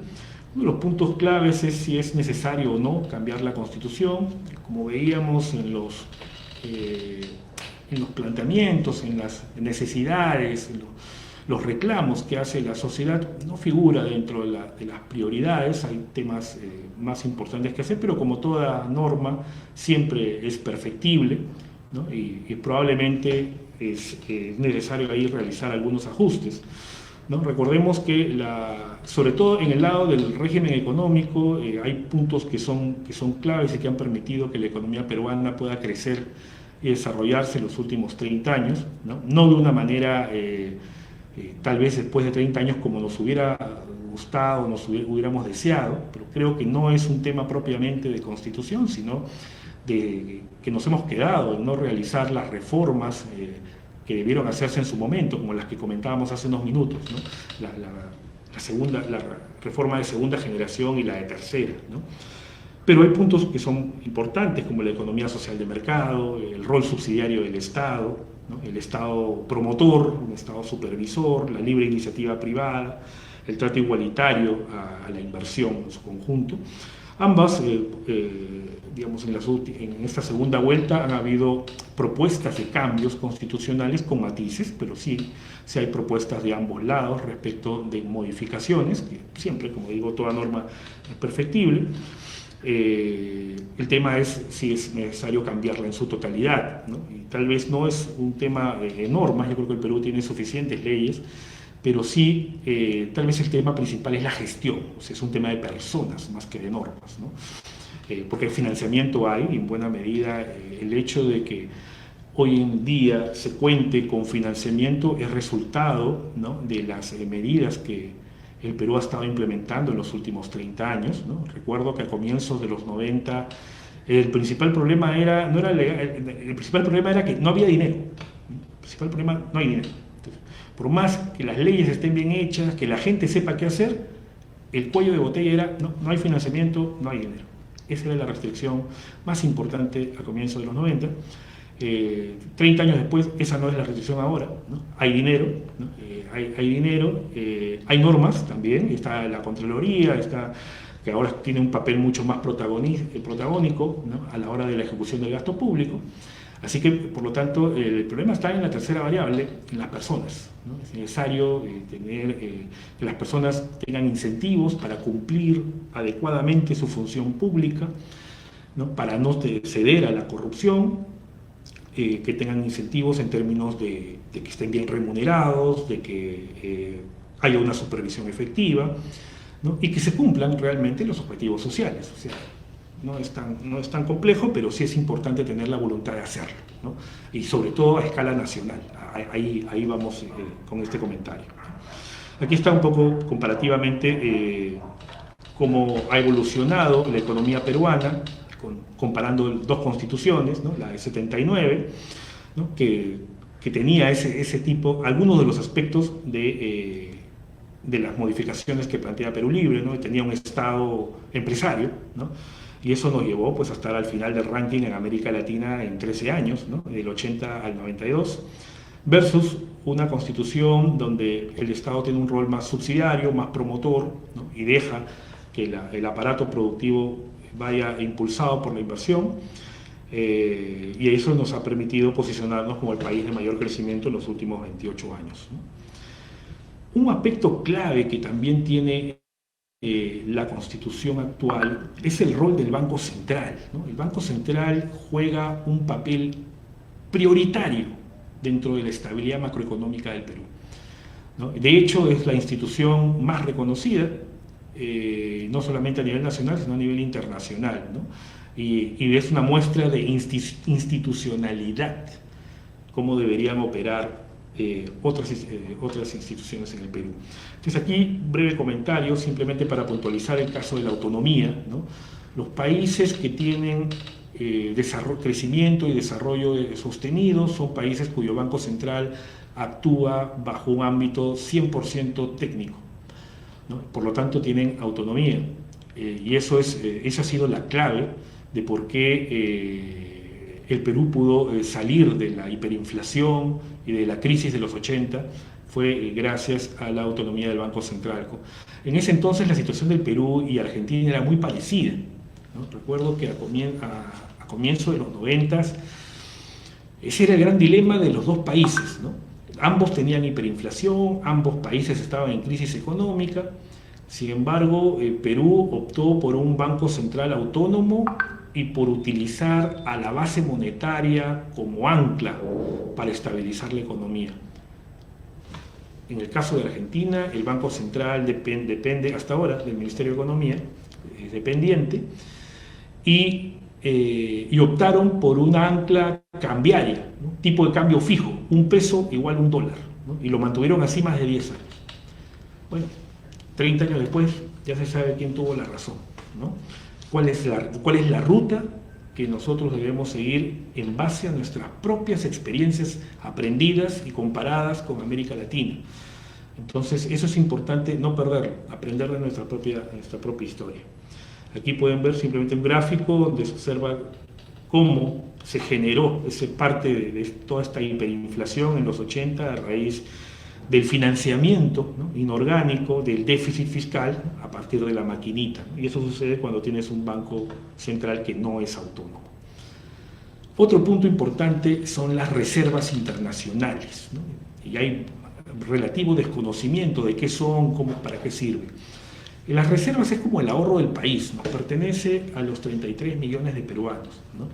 Uno de los puntos claves es si es necesario o no cambiar la Constitución. Como veíamos en los planteamientos, en las necesidades, en los reclamos que hace la sociedad, no figura dentro de las prioridades. Hay temas más importantes que hacer, pero como toda norma siempre es perfectible, ¿no? Y probablemente es necesario ahí realizar algunos ajustes, ¿no? Recordemos que, sobre todo en el lado del régimen económico, hay puntos que son claves y que han permitido que la economía peruana pueda crecer y desarrollarse en los últimos 30 años, ¿no? No de una manera, tal vez después de 30 años como nos hubiera gustado, hubiéramos deseado, pero creo que no es un tema propiamente de Constitución, sino de que nos hemos quedado en no realizar las reformas que debieron hacerse en su momento, como las que comentábamos hace unos minutos, ¿no? La reforma de segunda generación y la de tercera, ¿no? Pero hay puntos que son importantes, como la economía social de mercado, el rol subsidiario del Estado, ¿no? El Estado promotor, un Estado supervisor, la libre iniciativa privada, el trato igualitario a la inversión en su conjunto. Ambas, digamos, en esta segunda vuelta han habido propuestas de cambios constitucionales con matices, pero sí hay propuestas de ambos lados respecto de modificaciones, que siempre, como digo, toda norma es perfectible. El tema es si es necesario cambiarla en su totalidad, ¿no? Y tal vez no es un tema de normas, yo creo que el Perú tiene suficientes leyes, pero sí, tal vez el tema principal es la gestión, o sea, es un tema de personas más que de normas, ¿no? Porque financiamiento hay, en buena medida, el hecho de que hoy en día se cuente con financiamiento es resultado, ¿no?, de las medidas que el Perú ha estado implementando en los últimos 30 años, ¿no? Recuerdo que a comienzos de los 90 el principal problema era que no había dinero. El principal problema, no hay dinero. Entonces, por más que las leyes estén bien hechas, que la gente sepa qué hacer, el cuello de botella era no hay financiamiento, no hay dinero. Esa era la restricción más importante a comienzos de los 90. 30 años después, esa no es la restricción ahora, ¿no? Hay dinero, ¿no? Hay dinero, hay normas también, está la Contraloría, que ahora tiene un papel mucho más protagónico, ¿no?, a la hora de la ejecución del gasto público. Así que, por lo tanto, el problema está en la tercera variable, en las personas, ¿no? Es necesario que las personas tengan incentivos para cumplir adecuadamente su función pública, ¿no?, para no ceder a la corrupción, que tengan incentivos en términos de que estén bien remunerados, de que haya una supervisión efectiva, ¿no?, y que se cumplan realmente los objetivos sociales. O sea, no es tan complejo, pero sí es importante tener la voluntad de hacerlo, ¿no? Y sobre todo a escala nacional. Ahí vamos con este comentario. Aquí está un poco comparativamente cómo ha evolucionado la economía peruana, comparando dos constituciones, ¿no?, la de 79, ¿no?, que tenía ese tipo, algunos de los aspectos de las modificaciones que plantea Perú Libre, ¿no? Tenía un Estado empresario, ¿no?, y eso nos llevó pues a estar al final del ranking en América Latina en 13 años, ¿no?, del 80 al 92, versus una constitución donde el Estado tiene un rol más subsidiario, más promotor, ¿no?, y deja que el aparato productivo vaya impulsado por la inversión, y eso nos ha permitido posicionarnos como el país de mayor crecimiento en los últimos 28 años, ¿no? Un aspecto clave que también tiene la Constitución actual es el rol del Banco Central, ¿no? El Banco Central juega un papel prioritario dentro de la estabilidad macroeconómica del Perú, ¿no? De hecho, es la institución más reconocida, no solamente a nivel nacional, sino a nivel internacional, ¿no? Y es una muestra de institucionalidad, cómo deberían operar otras instituciones en el Perú. Entonces aquí, breve comentario, simplemente para puntualizar el caso de la autonomía, ¿no? Los países que tienen crecimiento y desarrollo sostenido son países cuyo Banco Central actúa bajo un ámbito 100% técnico, ¿no? Por lo tanto tienen autonomía, y esa ha sido la clave de por qué el Perú pudo salir de la hiperinflación y de la crisis de los 80, fue gracias a la autonomía del Banco Central. En ese entonces la situación del Perú y Argentina era muy parecida, ¿no? Recuerdo que a comienzo de los 90, ese era el gran dilema de los dos países, ¿no? Ambos tenían hiperinflación, ambos países estaban en crisis económica. Sin embargo, Perú optó por un banco central autónomo y por utilizar a la base monetaria como ancla para estabilizar la economía. En el caso de Argentina, el Banco Central depende hasta ahora del Ministerio de Economía, es dependiente, y optaron por una ancla cambiaria, ¿no? Tipo de cambio fijo, un peso igual a un dólar, ¿no? Y lo mantuvieron así más de 10 años. Bueno, 30 años después ya se sabe quién tuvo la razón, ¿no? ¿Cuál es la ruta que nosotros debemos seguir en base a nuestras propias experiencias aprendidas y comparadas con América Latina? Entonces, eso es importante no perderlo, aprender de nuestra propia historia. Aquí pueden ver simplemente un gráfico donde se observa cómo se generó parte de toda esta hiperinflación en los 80 a raíz del financiamiento, ¿no?, inorgánico del déficit fiscal a partir de la maquinita, ¿no? Y eso sucede cuando tienes un banco central que no es autónomo. Otro punto importante son las reservas internacionales, ¿no? Y hay relativo desconocimiento de qué son, para qué sirven. Las reservas es como el ahorro del país, ¿no? Pertenece a los 33 millones de peruanos, ¿no?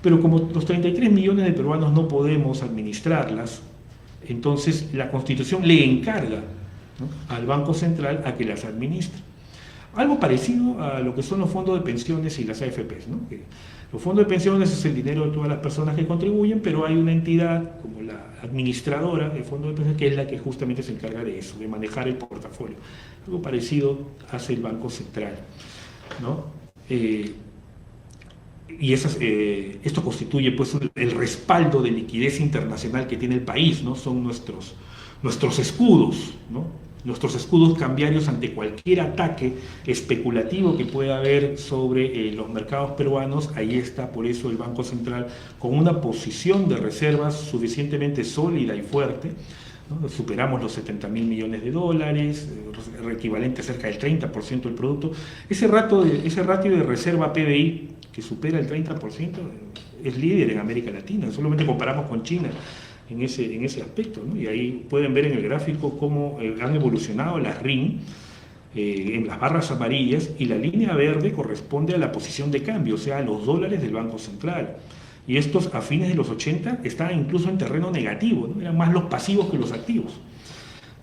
Pero como los 33 millones de peruanos no podemos administrarlas, entonces la Constitución le encarga, ¿no?, al Banco Central a que las administre. Algo parecido a lo que son los fondos de pensiones y las AFPs, ¿no? Que los fondos de pensiones es el dinero de todas las personas que contribuyen, pero hay una entidad como la administradora del fondo de pensiones que es la que justamente se encarga de eso, de manejar el portafolio. Algo parecido hace el Banco Central, ¿no? Y esto constituye pues el respaldo de liquidez internacional que tiene el país, ¿no? Son nuestros escudos, ¿no? Nuestros escudos cambiarios ante cualquier ataque especulativo que pueda haber sobre los mercados peruanos. Ahí está, por eso, el Banco Central con una posición de reservas suficientemente sólida y fuerte, ¿no? Superamos los 70.000 millones de dólares, equivalente a cerca del 30% del producto. Ese ratio de reserva PBI que supera el 30% es líder en América Latina, solamente comparamos con China en ese aspecto, ¿no? Y ahí pueden ver en el gráfico cómo han evolucionado las RIN en las barras amarillas, y la línea verde corresponde a la posición de cambio, o sea, a los dólares del Banco Central. Y estos a fines de los 80 estaban incluso en terreno negativo, ¿no? Eran más los pasivos que los activos,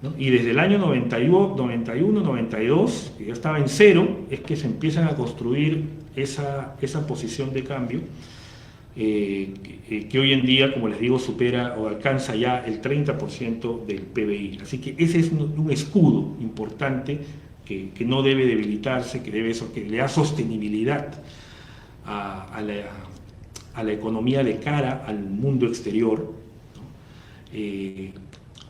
¿no? Y desde el año 91, 92, que ya estaba en cero, es que se empiezan a construir esa posición de cambio, que hoy en día, como les digo, supera o alcanza ya el 30% del PBI. Así que ese es un escudo importante que no debe debilitarse, que le da sostenibilidad a la economía de cara al mundo exterior, ¿no?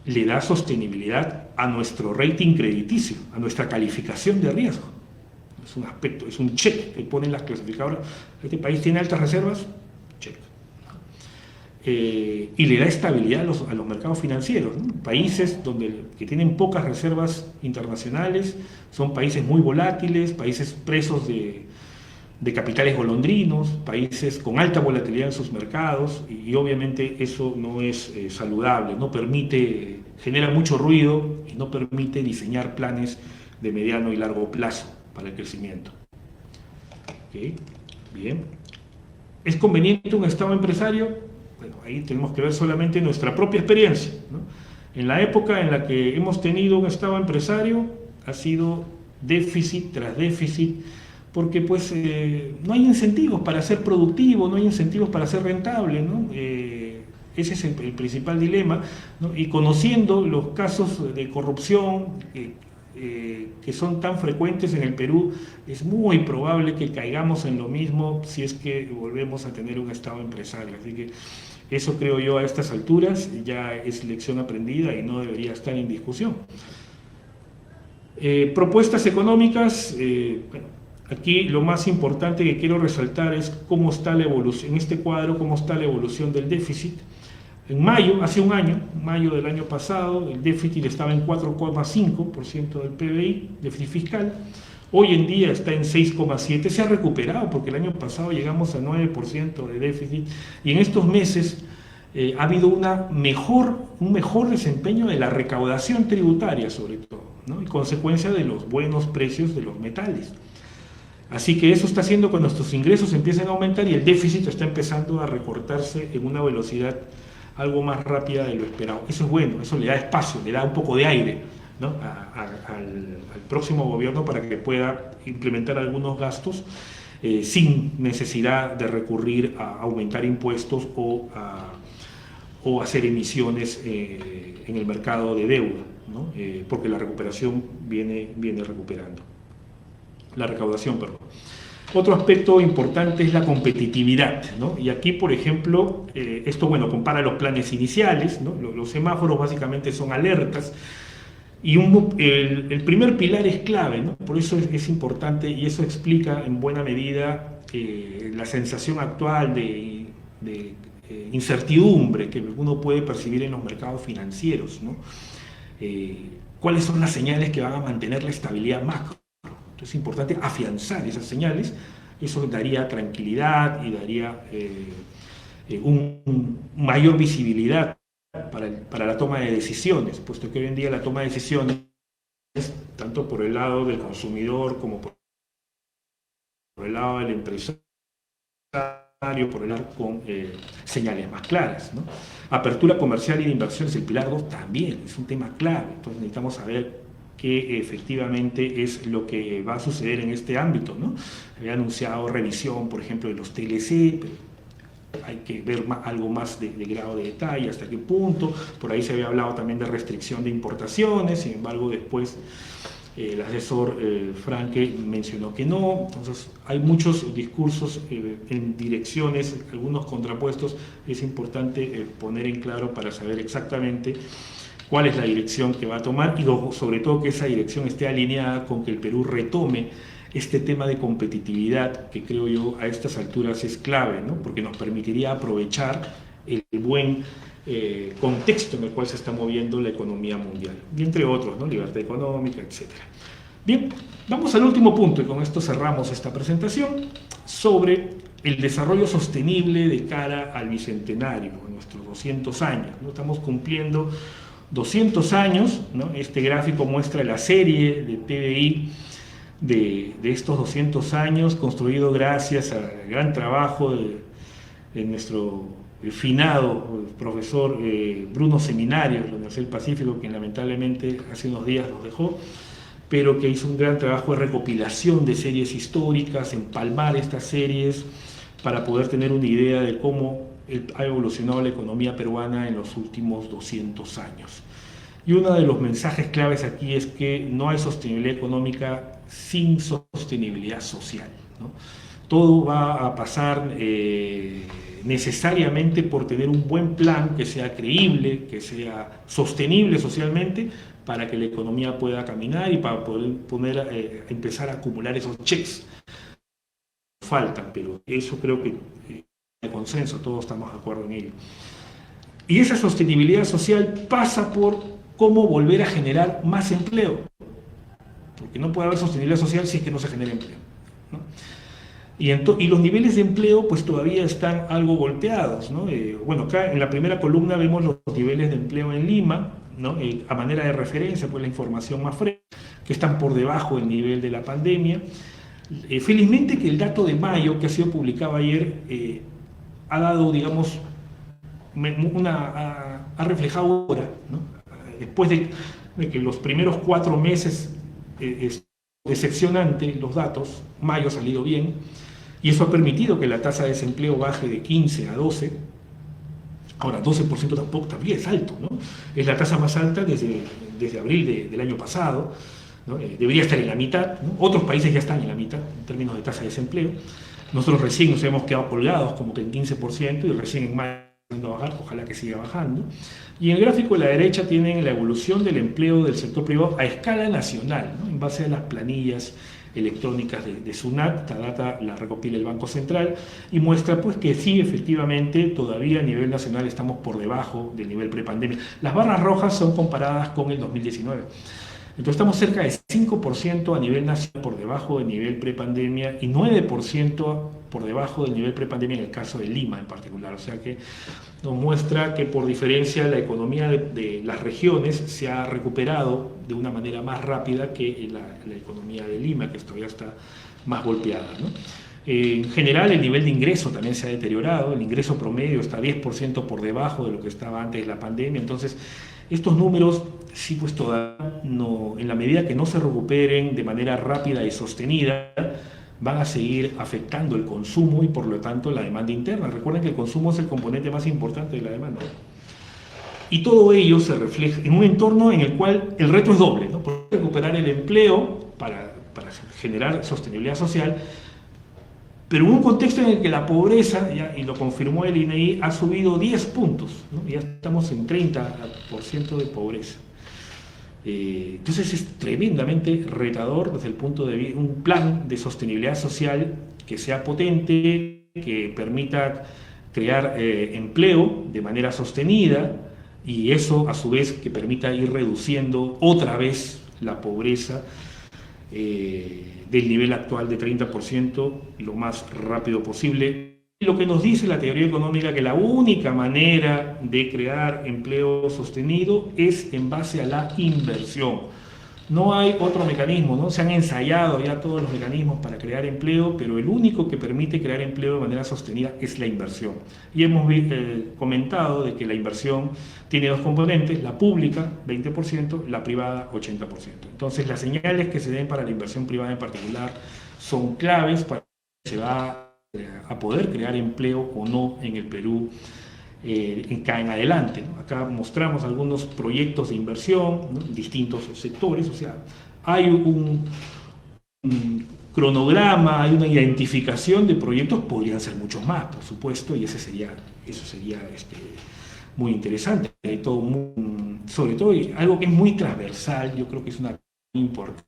Le da sostenibilidad a nuestro rating crediticio, a nuestra calificación de riesgo. Es un aspecto, es un check que ponen las clasificadoras. ¿Este país tiene altas reservas? Check. Y le da estabilidad a los mercados financieros, ¿no? Países que tienen pocas reservas internacionales son países muy volátiles, países presos de capitales golondrinos, países con alta volatilidad en sus mercados, y obviamente eso no es saludable, genera mucho ruido y no permite diseñar planes de mediano y largo plazo para el crecimiento. ¿Okay? Bien. ¿Es conveniente un Estado empresario? Bueno, ahí tenemos que ver solamente nuestra propia experiencia, ¿no? En la época en la que hemos tenido un Estado empresario, ha sido déficit tras déficit, porque pues no hay incentivos para ser productivo, no hay incentivos para ser rentable, ¿no? Ese es el principal dilema, ¿no? Y conociendo los casos de corrupción que son tan frecuentes en el Perú, es muy probable que caigamos en lo mismo si es que volvemos a tener un Estado empresario. Así que eso, creo yo, a estas alturas ya es lección aprendida y no debería estar en discusión. Propuestas económicas, bueno, aquí lo más importante que quiero resaltar es cómo está la evolución, en este cuadro, cómo está la evolución del déficit. En mayo, hace un año, mayo del año pasado, el déficit estaba en 4,5% del PBI, déficit fiscal. Hoy en día está en 6,7%, se ha recuperado porque el año pasado llegamos a 9% de déficit y en estos meses ha habido un mejor desempeño de la recaudación tributaria sobre todo, ¿no? Y consecuencia de los buenos precios de los metales. Así que eso está haciendo que nuestros ingresos empiecen a aumentar y el déficit está empezando a recortarse en una velocidad algo más rápida de lo esperado. Eso es bueno, eso le da espacio, le da un poco de aire, ¿no? al próximo gobierno para que pueda implementar algunos gastos sin necesidad de recurrir a aumentar impuestos o hacer emisiones en el mercado de deuda, ¿no? Porque la recuperación viene recuperando. La recaudación, perdón. Otro aspecto importante es la competitividad, ¿no? Y aquí, por ejemplo, esto, bueno, compara los planes iniciales, ¿no? Los semáforos básicamente son alertas, y el primer pilar es clave, ¿no? Por eso es importante, y eso explica en buena medida la sensación actual de incertidumbre que uno puede percibir en los mercados financieros, ¿no? ¿Cuáles son las señales que van a mantener la estabilidad macro? Entonces es importante afianzar esas señales, eso daría tranquilidad y daría mayor visibilidad para la toma de decisiones, puesto que hoy en día la toma de decisiones, tanto por el lado del consumidor como por el lado del empresario, por el lado con señales más claras, ¿no? Apertura comercial y de inversiones, el pilar 2 también es un tema clave, entonces necesitamos saber qué efectivamente es lo que va a suceder en este ámbito, ¿no? Había anunciado revisión, por ejemplo, de los TLC, pero hay que ver algo más de grado de detalle, hasta qué punto. Por ahí se había hablado también de restricción de importaciones, sin embargo después el asesor Franke mencionó que no. Entonces hay muchos discursos en direcciones, algunos contrapuestos. Es importante poner en claro para saber exactamente cuál es la dirección que va a tomar y sobre todo que esa dirección esté alineada con que el Perú retome este tema de competitividad, que creo yo a estas alturas es clave, ¿no? Porque nos permitiría aprovechar el buen contexto en el cual se está moviendo la economía mundial, y entre otros, ¿no? Libertad económica, etc. Bien, vamos al último punto, y con esto cerramos esta presentación, sobre el desarrollo sostenible de cara al bicentenario, nuestros 200 años, ¿no? Estamos cumpliendo 200 años, ¿no? Este gráfico muestra la serie de PBI de estos 200 años, construido gracias al gran trabajo de nuestro finado profesor Bruno Seminario de la Universidad del Pacífico, quien lamentablemente hace unos días nos dejó, pero que hizo un gran trabajo de recopilación de series históricas, empalmar estas series para poder tener una idea de cómo ha evolucionado la economía peruana en los últimos 200 años. Y uno de los mensajes claves aquí es que no hay sostenibilidad económica sin sostenibilidad social, ¿no? Todo va a pasar necesariamente por tener un buen plan que sea creíble, que sea sostenible socialmente, para que la economía pueda caminar y para poder empezar a acumular esos cheques. Faltan, pero eso creo que hay consenso, todos estamos de acuerdo en ello. Y esa sostenibilidad social pasa por cómo volver a generar más empleo, porque no puede haber sostenibilidad social si es que no se genera empleo, ¿no? Y los niveles de empleo pues todavía están algo golpeados, ¿no? Bueno, acá en la primera columna vemos los niveles de empleo en Lima, ¿no? A manera de referencia, pues la información más fresca, que están por debajo del nivel de la pandemia. Felizmente que el dato de mayo, que ha sido publicado ayer, ha dado, digamos, ha reflejado ahora, ¿no? Después de que los primeros 4 meses es decepcionante los datos, mayo ha salido bien, y eso ha permitido que la tasa de desempleo baje de 15 a 12, Ahora, 12% tampoco, también es alto, ¿no? Es la tasa más alta desde abril del año pasado, ¿no? Debería estar en la mitad, ¿no? Otros países ya están en la mitad en términos de tasa de desempleo. Nosotros recién nos hemos quedado colgados como que en 15% y recién en mayo a bajar, ojalá que siga bajando. Y en el gráfico de la derecha tienen la evolución del empleo del sector privado a escala nacional, ¿no? En base a las planillas electrónicas de SUNAT. Esta data la recopila el Banco Central y muestra pues que sí, efectivamente, todavía a nivel nacional estamos por debajo del nivel prepandemia. Las barras rojas son comparadas con el 2019. Entonces estamos cerca de 5% a nivel nacional por debajo del nivel prepandemia y 9% por debajo del nivel prepandemia en el caso de Lima en particular. O sea que nos muestra que por diferencia la economía de las regiones se ha recuperado de una manera más rápida que la economía de Lima, que todavía está más golpeada, ¿no? En general, el nivel de ingreso también se ha deteriorado. El ingreso promedio está 10% por debajo de lo que estaba antes de la pandemia. Entonces, estos números, sí, pues todavía no, en la medida que no se recuperen de manera rápida y sostenida, van a seguir afectando el consumo y por lo tanto la demanda interna. Recuerden que el consumo es el componente más importante de la demanda. Y todo ello se refleja en un entorno en el cual el reto es doble, ¿no? Por recuperar el empleo para generar sostenibilidad social, pero en un contexto en el que la pobreza, y lo confirmó el INEI, ha subido 10 puntos, ¿no? Ya estamos en 30% de pobreza. Entonces es tremendamente retador desde el punto de vista, un plan de sostenibilidad social que sea potente, que permita crear empleo de manera sostenida y eso a su vez que permita ir reduciendo otra vez la pobreza del nivel actual de 30% lo más rápido posible. Lo que nos dice la teoría económica que la única manera de crear empleo sostenido es en base a la inversión. No hay otro mecanismo, ¿no? Se han ensayado ya todos los mecanismos para crear empleo, pero el único que permite crear empleo de manera sostenida es la inversión. Y hemos comentado de que la inversión tiene dos componentes, la pública, 20%, la privada, 80%. Entonces, las señales que se den para la inversión privada en particular son claves para que se va a poder crear empleo o no en el Perú en adelante, ¿no? Acá mostramos algunos proyectos de inversión, ¿no? En distintos sectores, o sea, hay un cronograma, hay una identificación de proyectos, podrían ser muchos más, por supuesto, y eso sería muy interesante, sobre todo algo que es muy transversal, yo creo que es una importante,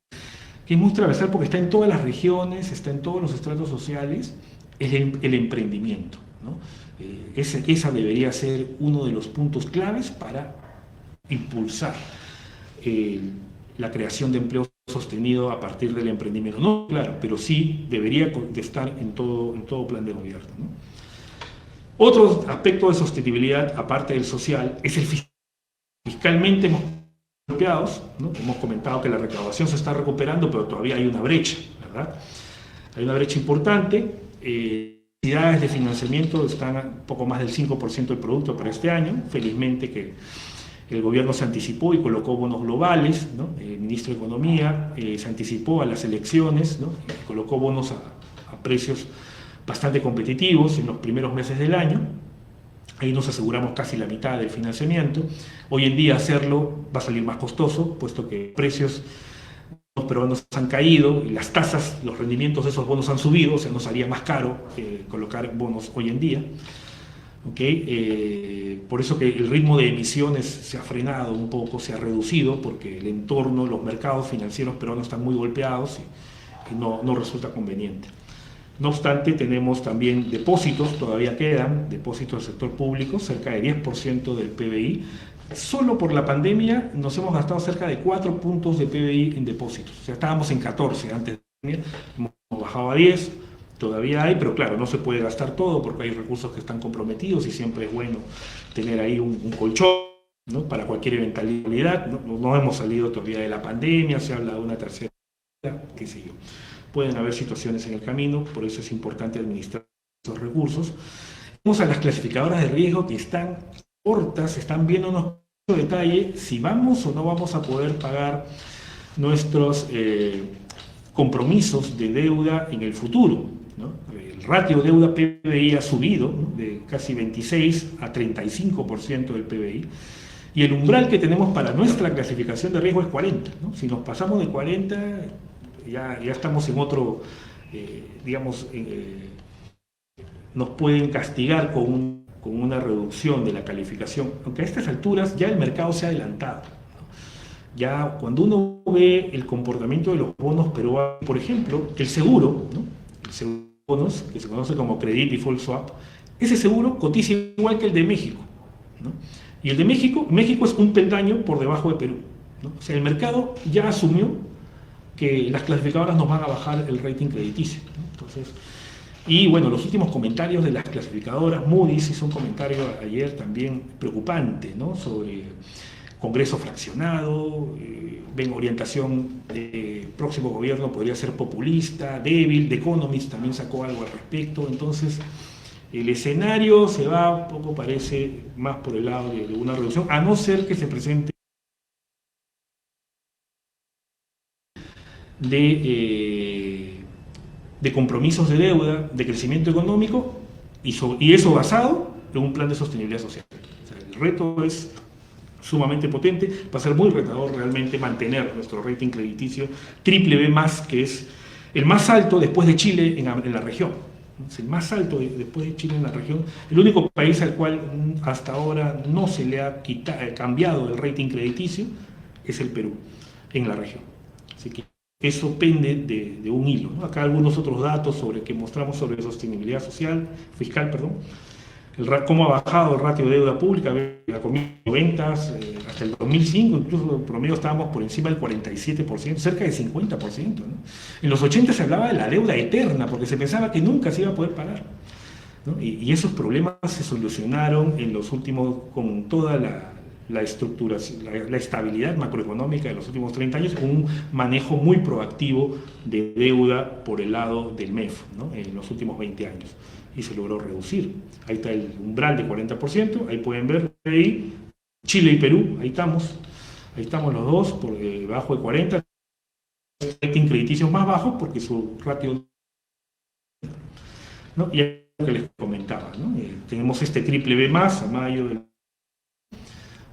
que es muy transversal porque está en todas las regiones, está en todos los estratos sociales, es el emprendimiento, ¿no? Esa debería ser uno de los puntos claves para impulsar la creación de empleo sostenido a partir del emprendimiento. No, claro, pero sí debería de estar en todo plan de gobierno, ¿no? Otro aspecto de sostenibilidad, aparte del social, es el fiscal. Fiscalmente hemos golpeados, ¿no? Hemos comentado que la recaudación se está recuperando, pero todavía hay una brecha, ¿verdad? Hay una brecha importante. Cantidades de financiamiento están un poco más del 5% del producto para este año. Felizmente que el gobierno se anticipó y colocó bonos globales, ¿no? El ministro de Economía se anticipó a las elecciones, ¿no? Y colocó bonos a precios bastante competitivos en los primeros meses del año. Ahí nos aseguramos casi la mitad del financiamiento. Hoy en día hacerlo va a salir más costoso, puesto que precios los peruanos han caído y las tasas, los rendimientos de esos bonos han subido, o sea, nos salía más caro colocar bonos hoy en día. ¿Okay? Por eso que el ritmo de emisiones se ha frenado un poco, se ha reducido, porque el entorno, los mercados financieros peruanos están muy golpeados y no resulta conveniente. No obstante, tenemos también depósitos, todavía quedan depósitos del sector público, cerca de 10% del PBI. Solo por la pandemia nos hemos gastado cerca de 4 puntos de PBI en depósitos. O sea, estábamos en 14 antes de la pandemia, hemos bajado a 10, todavía hay, pero claro, no se puede gastar todo porque hay recursos que están comprometidos y siempre es bueno tener ahí un colchón, ¿no? Para cualquier eventualidad. No hemos salido todavía de la pandemia, se habla de una tercera, qué sé yo. Pueden haber situaciones en el camino, por eso es importante administrar esos recursos. Vamos a las clasificadoras de riesgo que están cortas, están viéndonos con detalle si vamos o no vamos a poder pagar nuestros compromisos de deuda en el futuro. ¿no? El ratio deuda-PBI ha subido, ¿no?, de casi 26 a 35% del PBI, y el umbral que tenemos para nuestra clasificación de riesgo es 40, ¿no? Si nos pasamos de 40, ya estamos en otro, digamos, nos pueden castigar con una reducción de la calificación, aunque a estas alturas ya el mercado se ha adelantado, ¿no? Ya cuando uno ve el comportamiento de los bonos peruanos, por ejemplo, el seguro, ¿no?, el seguro de bonos, que se conoce como Credit Default Swap, ese seguro cotiza igual que el de México, ¿no? Y el de México es un peldaño por debajo de Perú, ¿no? O sea, el mercado ya asumió que las clasificadoras nos van a bajar el rating crediticio, ¿no? Entonces, y bueno, los últimos comentarios de las clasificadoras, Moody's hizo un comentario ayer también preocupante, ¿no?, sobre Congreso fraccionado, ven orientación de próximo gobierno podría ser populista, débil. The Economist también sacó algo al respecto. Entonces, el escenario se va un poco, parece, más por el lado de una reducción, a no ser que se presente de compromisos de deuda, de crecimiento económico, y eso basado en un plan de sostenibilidad social. O sea, el reto es sumamente potente, va a ser muy retador realmente mantener nuestro rating crediticio BBB+, que es el más alto después de Chile en la región. Es el más alto después de Chile en la región. El único país al cual hasta ahora no se le ha cambiado el rating crediticio es el Perú, en la región. Así que eso pende de un hilo, ¿no? Acá algunos otros datos que mostramos sobre sostenibilidad fiscal, cómo ha bajado el ratio de deuda pública, la comisión de ventas, hasta el 2005, incluso en promedio estábamos por encima del 47%, cerca del 50%, ¿no? En los 80 se hablaba de la deuda eterna, porque se pensaba que nunca se iba a poder pagar, ¿no? Y esos problemas se solucionaron en los últimos, con toda la estructuración, la estabilidad macroeconómica de los últimos 30 años, con un manejo muy proactivo de deuda por el lado del MEF, ¿no?, en los últimos 20 años. Y se logró reducir. Ahí está el umbral de 40%, ahí pueden ver, ahí, Chile y Perú, ahí estamos los dos, por debajo de 40, rating crediticio más bajo porque su ratio, ¿no? Y es lo que les comentaba, ¿no? Tenemos este BBB+, a mayo del,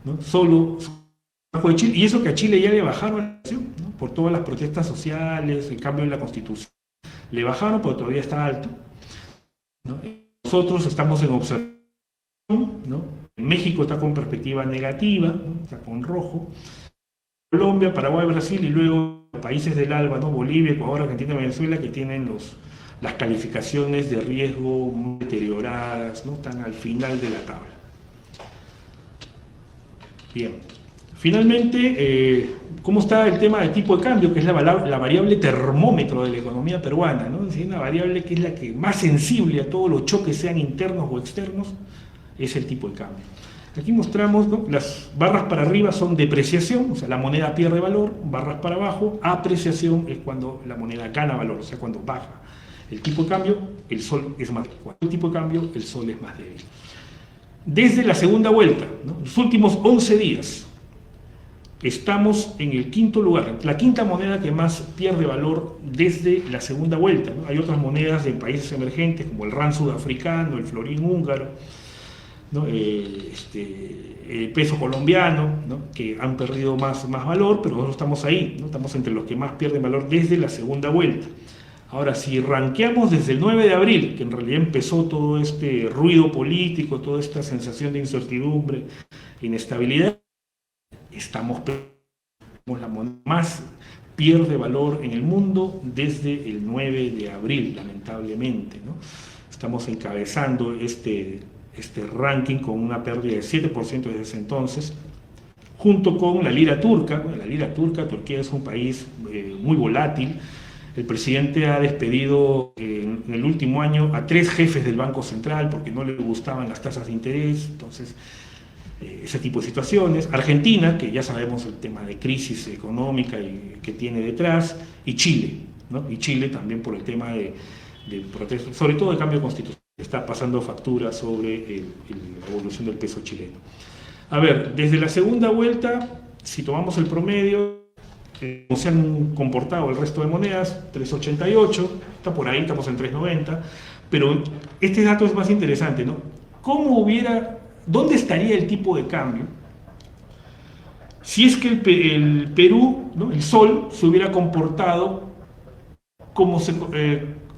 ¿no?, solo bajo de Chile, y eso que a Chile ya le bajaron, ¿no?, por todas las protestas sociales, el cambio en la Constitución, le bajaron, pero todavía está alto, ¿no? Nosotros estamos en observación, ¿no? México está con perspectiva negativa, ¿no?, está con rojo. Colombia, Paraguay, Brasil, y luego países del ALBA, ¿no?, Bolivia, Ecuador, Argentina, Venezuela, que tienen las calificaciones de riesgo muy deterioradas, ¿no?, están al final de la tabla. Bien. Finalmente, ¿cómo está el tema del tipo de cambio? Que es la variable termómetro de la economía peruana, ¿no? Es decir, una variable que es la que más sensible a todos los choques, sean internos o externos, es el tipo de cambio. Aquí mostramos, ¿no?, las barras para arriba son depreciación, o sea, la moneda pierde valor; barras para abajo, apreciación, es cuando la moneda gana valor, o sea, cuando baja el tipo de cambio, el sol es más débil. Cuando el tipo de cambio, el sol es más débil. Desde la segunda vuelta, ¿no?, los últimos 11 días, estamos en el quinto lugar, la quinta moneda que más pierde valor desde la segunda vuelta, ¿no? Hay otras monedas de países emergentes como el rand sudafricano, el florín húngaro, ¿no?, el peso colombiano, ¿no?, que han perdido más valor, pero nosotros estamos ahí, ¿no?, estamos entre los que más pierden valor desde la segunda vuelta. Ahora, si rankeamos desde el 9 de abril, que en realidad empezó todo este ruido político, toda esta sensación de incertidumbre, inestabilidad, estamos la moneda más pierde valor en el mundo desde el 9 de abril, lamentablemente, ¿no? Estamos encabezando este ranking con una pérdida de 7% desde ese entonces, junto con la lira turca. Bueno, la lira turca, Turquía es un país muy volátil. El presidente ha despedido en el último año a 3 jefes del Banco Central porque no le gustaban las tasas de interés. Entonces, ese tipo de situaciones. Argentina, que ya sabemos el tema de crisis económica que tiene detrás, y Chile, ¿no? Y Chile también por el tema de protestas, sobre todo de cambio constitucional, está pasando factura sobre la evolución del peso chileno. A ver, desde la segunda vuelta, si tomamos el promedio, como se han comportado el resto de monedas, 3.88, está por ahí, estamos en 3.90, pero este dato es más interesante, ¿no? ¿Dónde estaría el tipo de cambio si es que el Perú, ¿no? El sol, se hubiera comportado como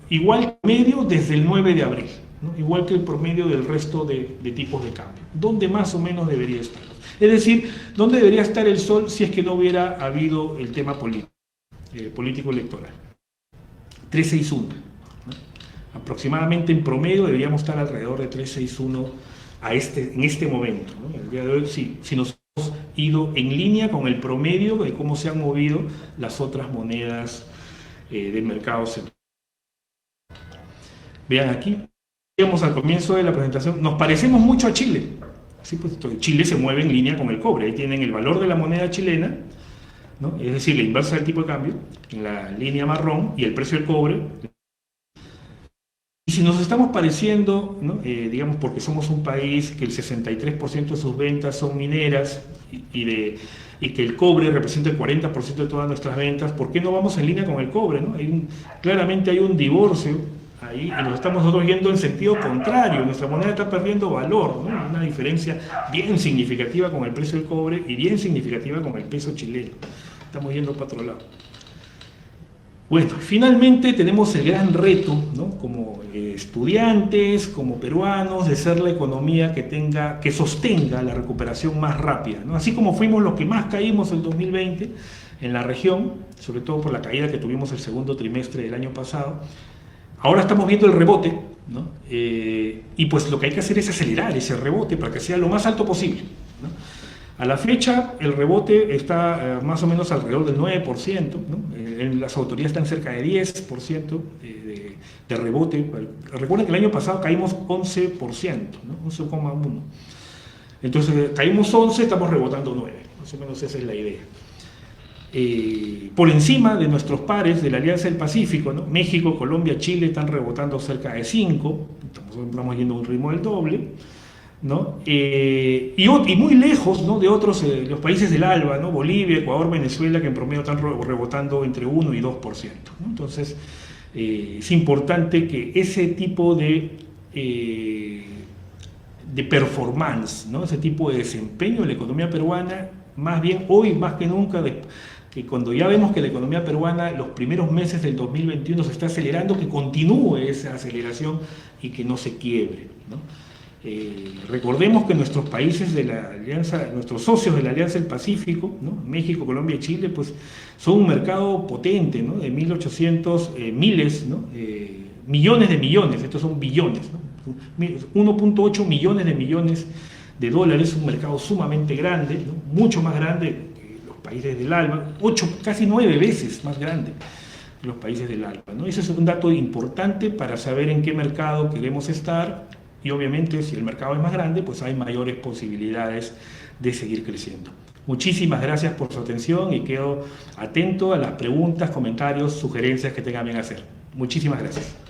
igual que el promedio desde el 9 de abril, ¿no? Igual que el promedio del resto de tipos de cambio? ¿Dónde más o menos debería estar? Es decir, ¿dónde debería estar el sol si es que no hubiera habido el tema político electoral? 361. ¿No? Aproximadamente en promedio deberíamos estar alrededor de 361 en este momento, ¿no? El día de hoy, si nos hemos ido en línea con el promedio de cómo se han movido las otras monedas del mercado central. Vean aquí, digamos al comienzo de la presentación, nos parecemos mucho a Chile. Sí, pues, Chile se mueve en línea con el cobre, ahí tienen el valor de la moneda chilena, ¿no? Es decir, la inversa del tipo de cambio, en la línea marrón, y el precio del cobre. Y si nos estamos pareciendo, ¿no? Digamos, porque somos un país que el 63% de sus ventas son mineras y que el cobre representa el 40% de todas nuestras ventas, ¿por qué no vamos en línea con el cobre? ¿No? Claramente hay un divorcio ahí y nos estamos nosotros yendo en sentido contrario. Nuestra moneda está perdiendo valor, ¿no? Una diferencia bien significativa con el precio del cobre y bien significativa con el peso chileno. Estamos yendo para otro lado. Bueno, finalmente tenemos el gran reto, ¿no? Como estudiantes, como peruanos, de ser la economía que sostenga la recuperación más rápida, ¿no? Así como fuimos los que más caímos en 2020 en la región, sobre todo por la caída que tuvimos el segundo trimestre del año pasado, ahora estamos viendo el rebote, ¿no? Y pues lo que hay que hacer es acelerar ese rebote para que sea lo más alto posible, ¿no? A la fecha, el rebote está más o menos alrededor del 9%, ¿no? Las autoridades están cerca de 10% de rebote. Recuerden que el año pasado caímos 11%, ¿no? 11,1%. Entonces, caímos 11, estamos rebotando 9. Más o menos esa es la idea. Por encima de nuestros pares de la Alianza del Pacífico, ¿no? México, Colombia, Chile están rebotando cerca de 5, estamos yendo a un ritmo del doble, ¿no? Y muy lejos, ¿no? De otros, los países del ALBA, ¿no? Bolivia, Ecuador, Venezuela, que en promedio están rebotando entre 1 y 2%, ¿no? Entonces, es importante que ese tipo de performance, ¿no? Ese tipo de desempeño de la economía peruana, más bien hoy más que nunca, que cuando ya vemos que la economía peruana los primeros meses del 2021 se está acelerando, que continúe esa aceleración y que no se quiebre, ¿no? Recordemos que nuestros países de la Alianza, nuestros socios de la Alianza del Pacífico, ¿no? México, Colombia y Chile, pues son un mercado potente, ¿no? De 1.800 miles, ¿no? Millones de millones, estos son billones, ¿no? 1.8 millones de millones de dólares, un mercado sumamente grande, ¿no? Mucho más grande que los países del ALBA, 8, casi 9 veces más grande que los países del ALBA, ¿no? Ese es un dato importante para saber en qué mercado queremos estar. Y obviamente, si el mercado es más grande, pues hay mayores posibilidades de seguir creciendo. Muchísimas gracias por su atención y quedo atento a las preguntas, comentarios, sugerencias que tengan bien hacer. Muchísimas gracias.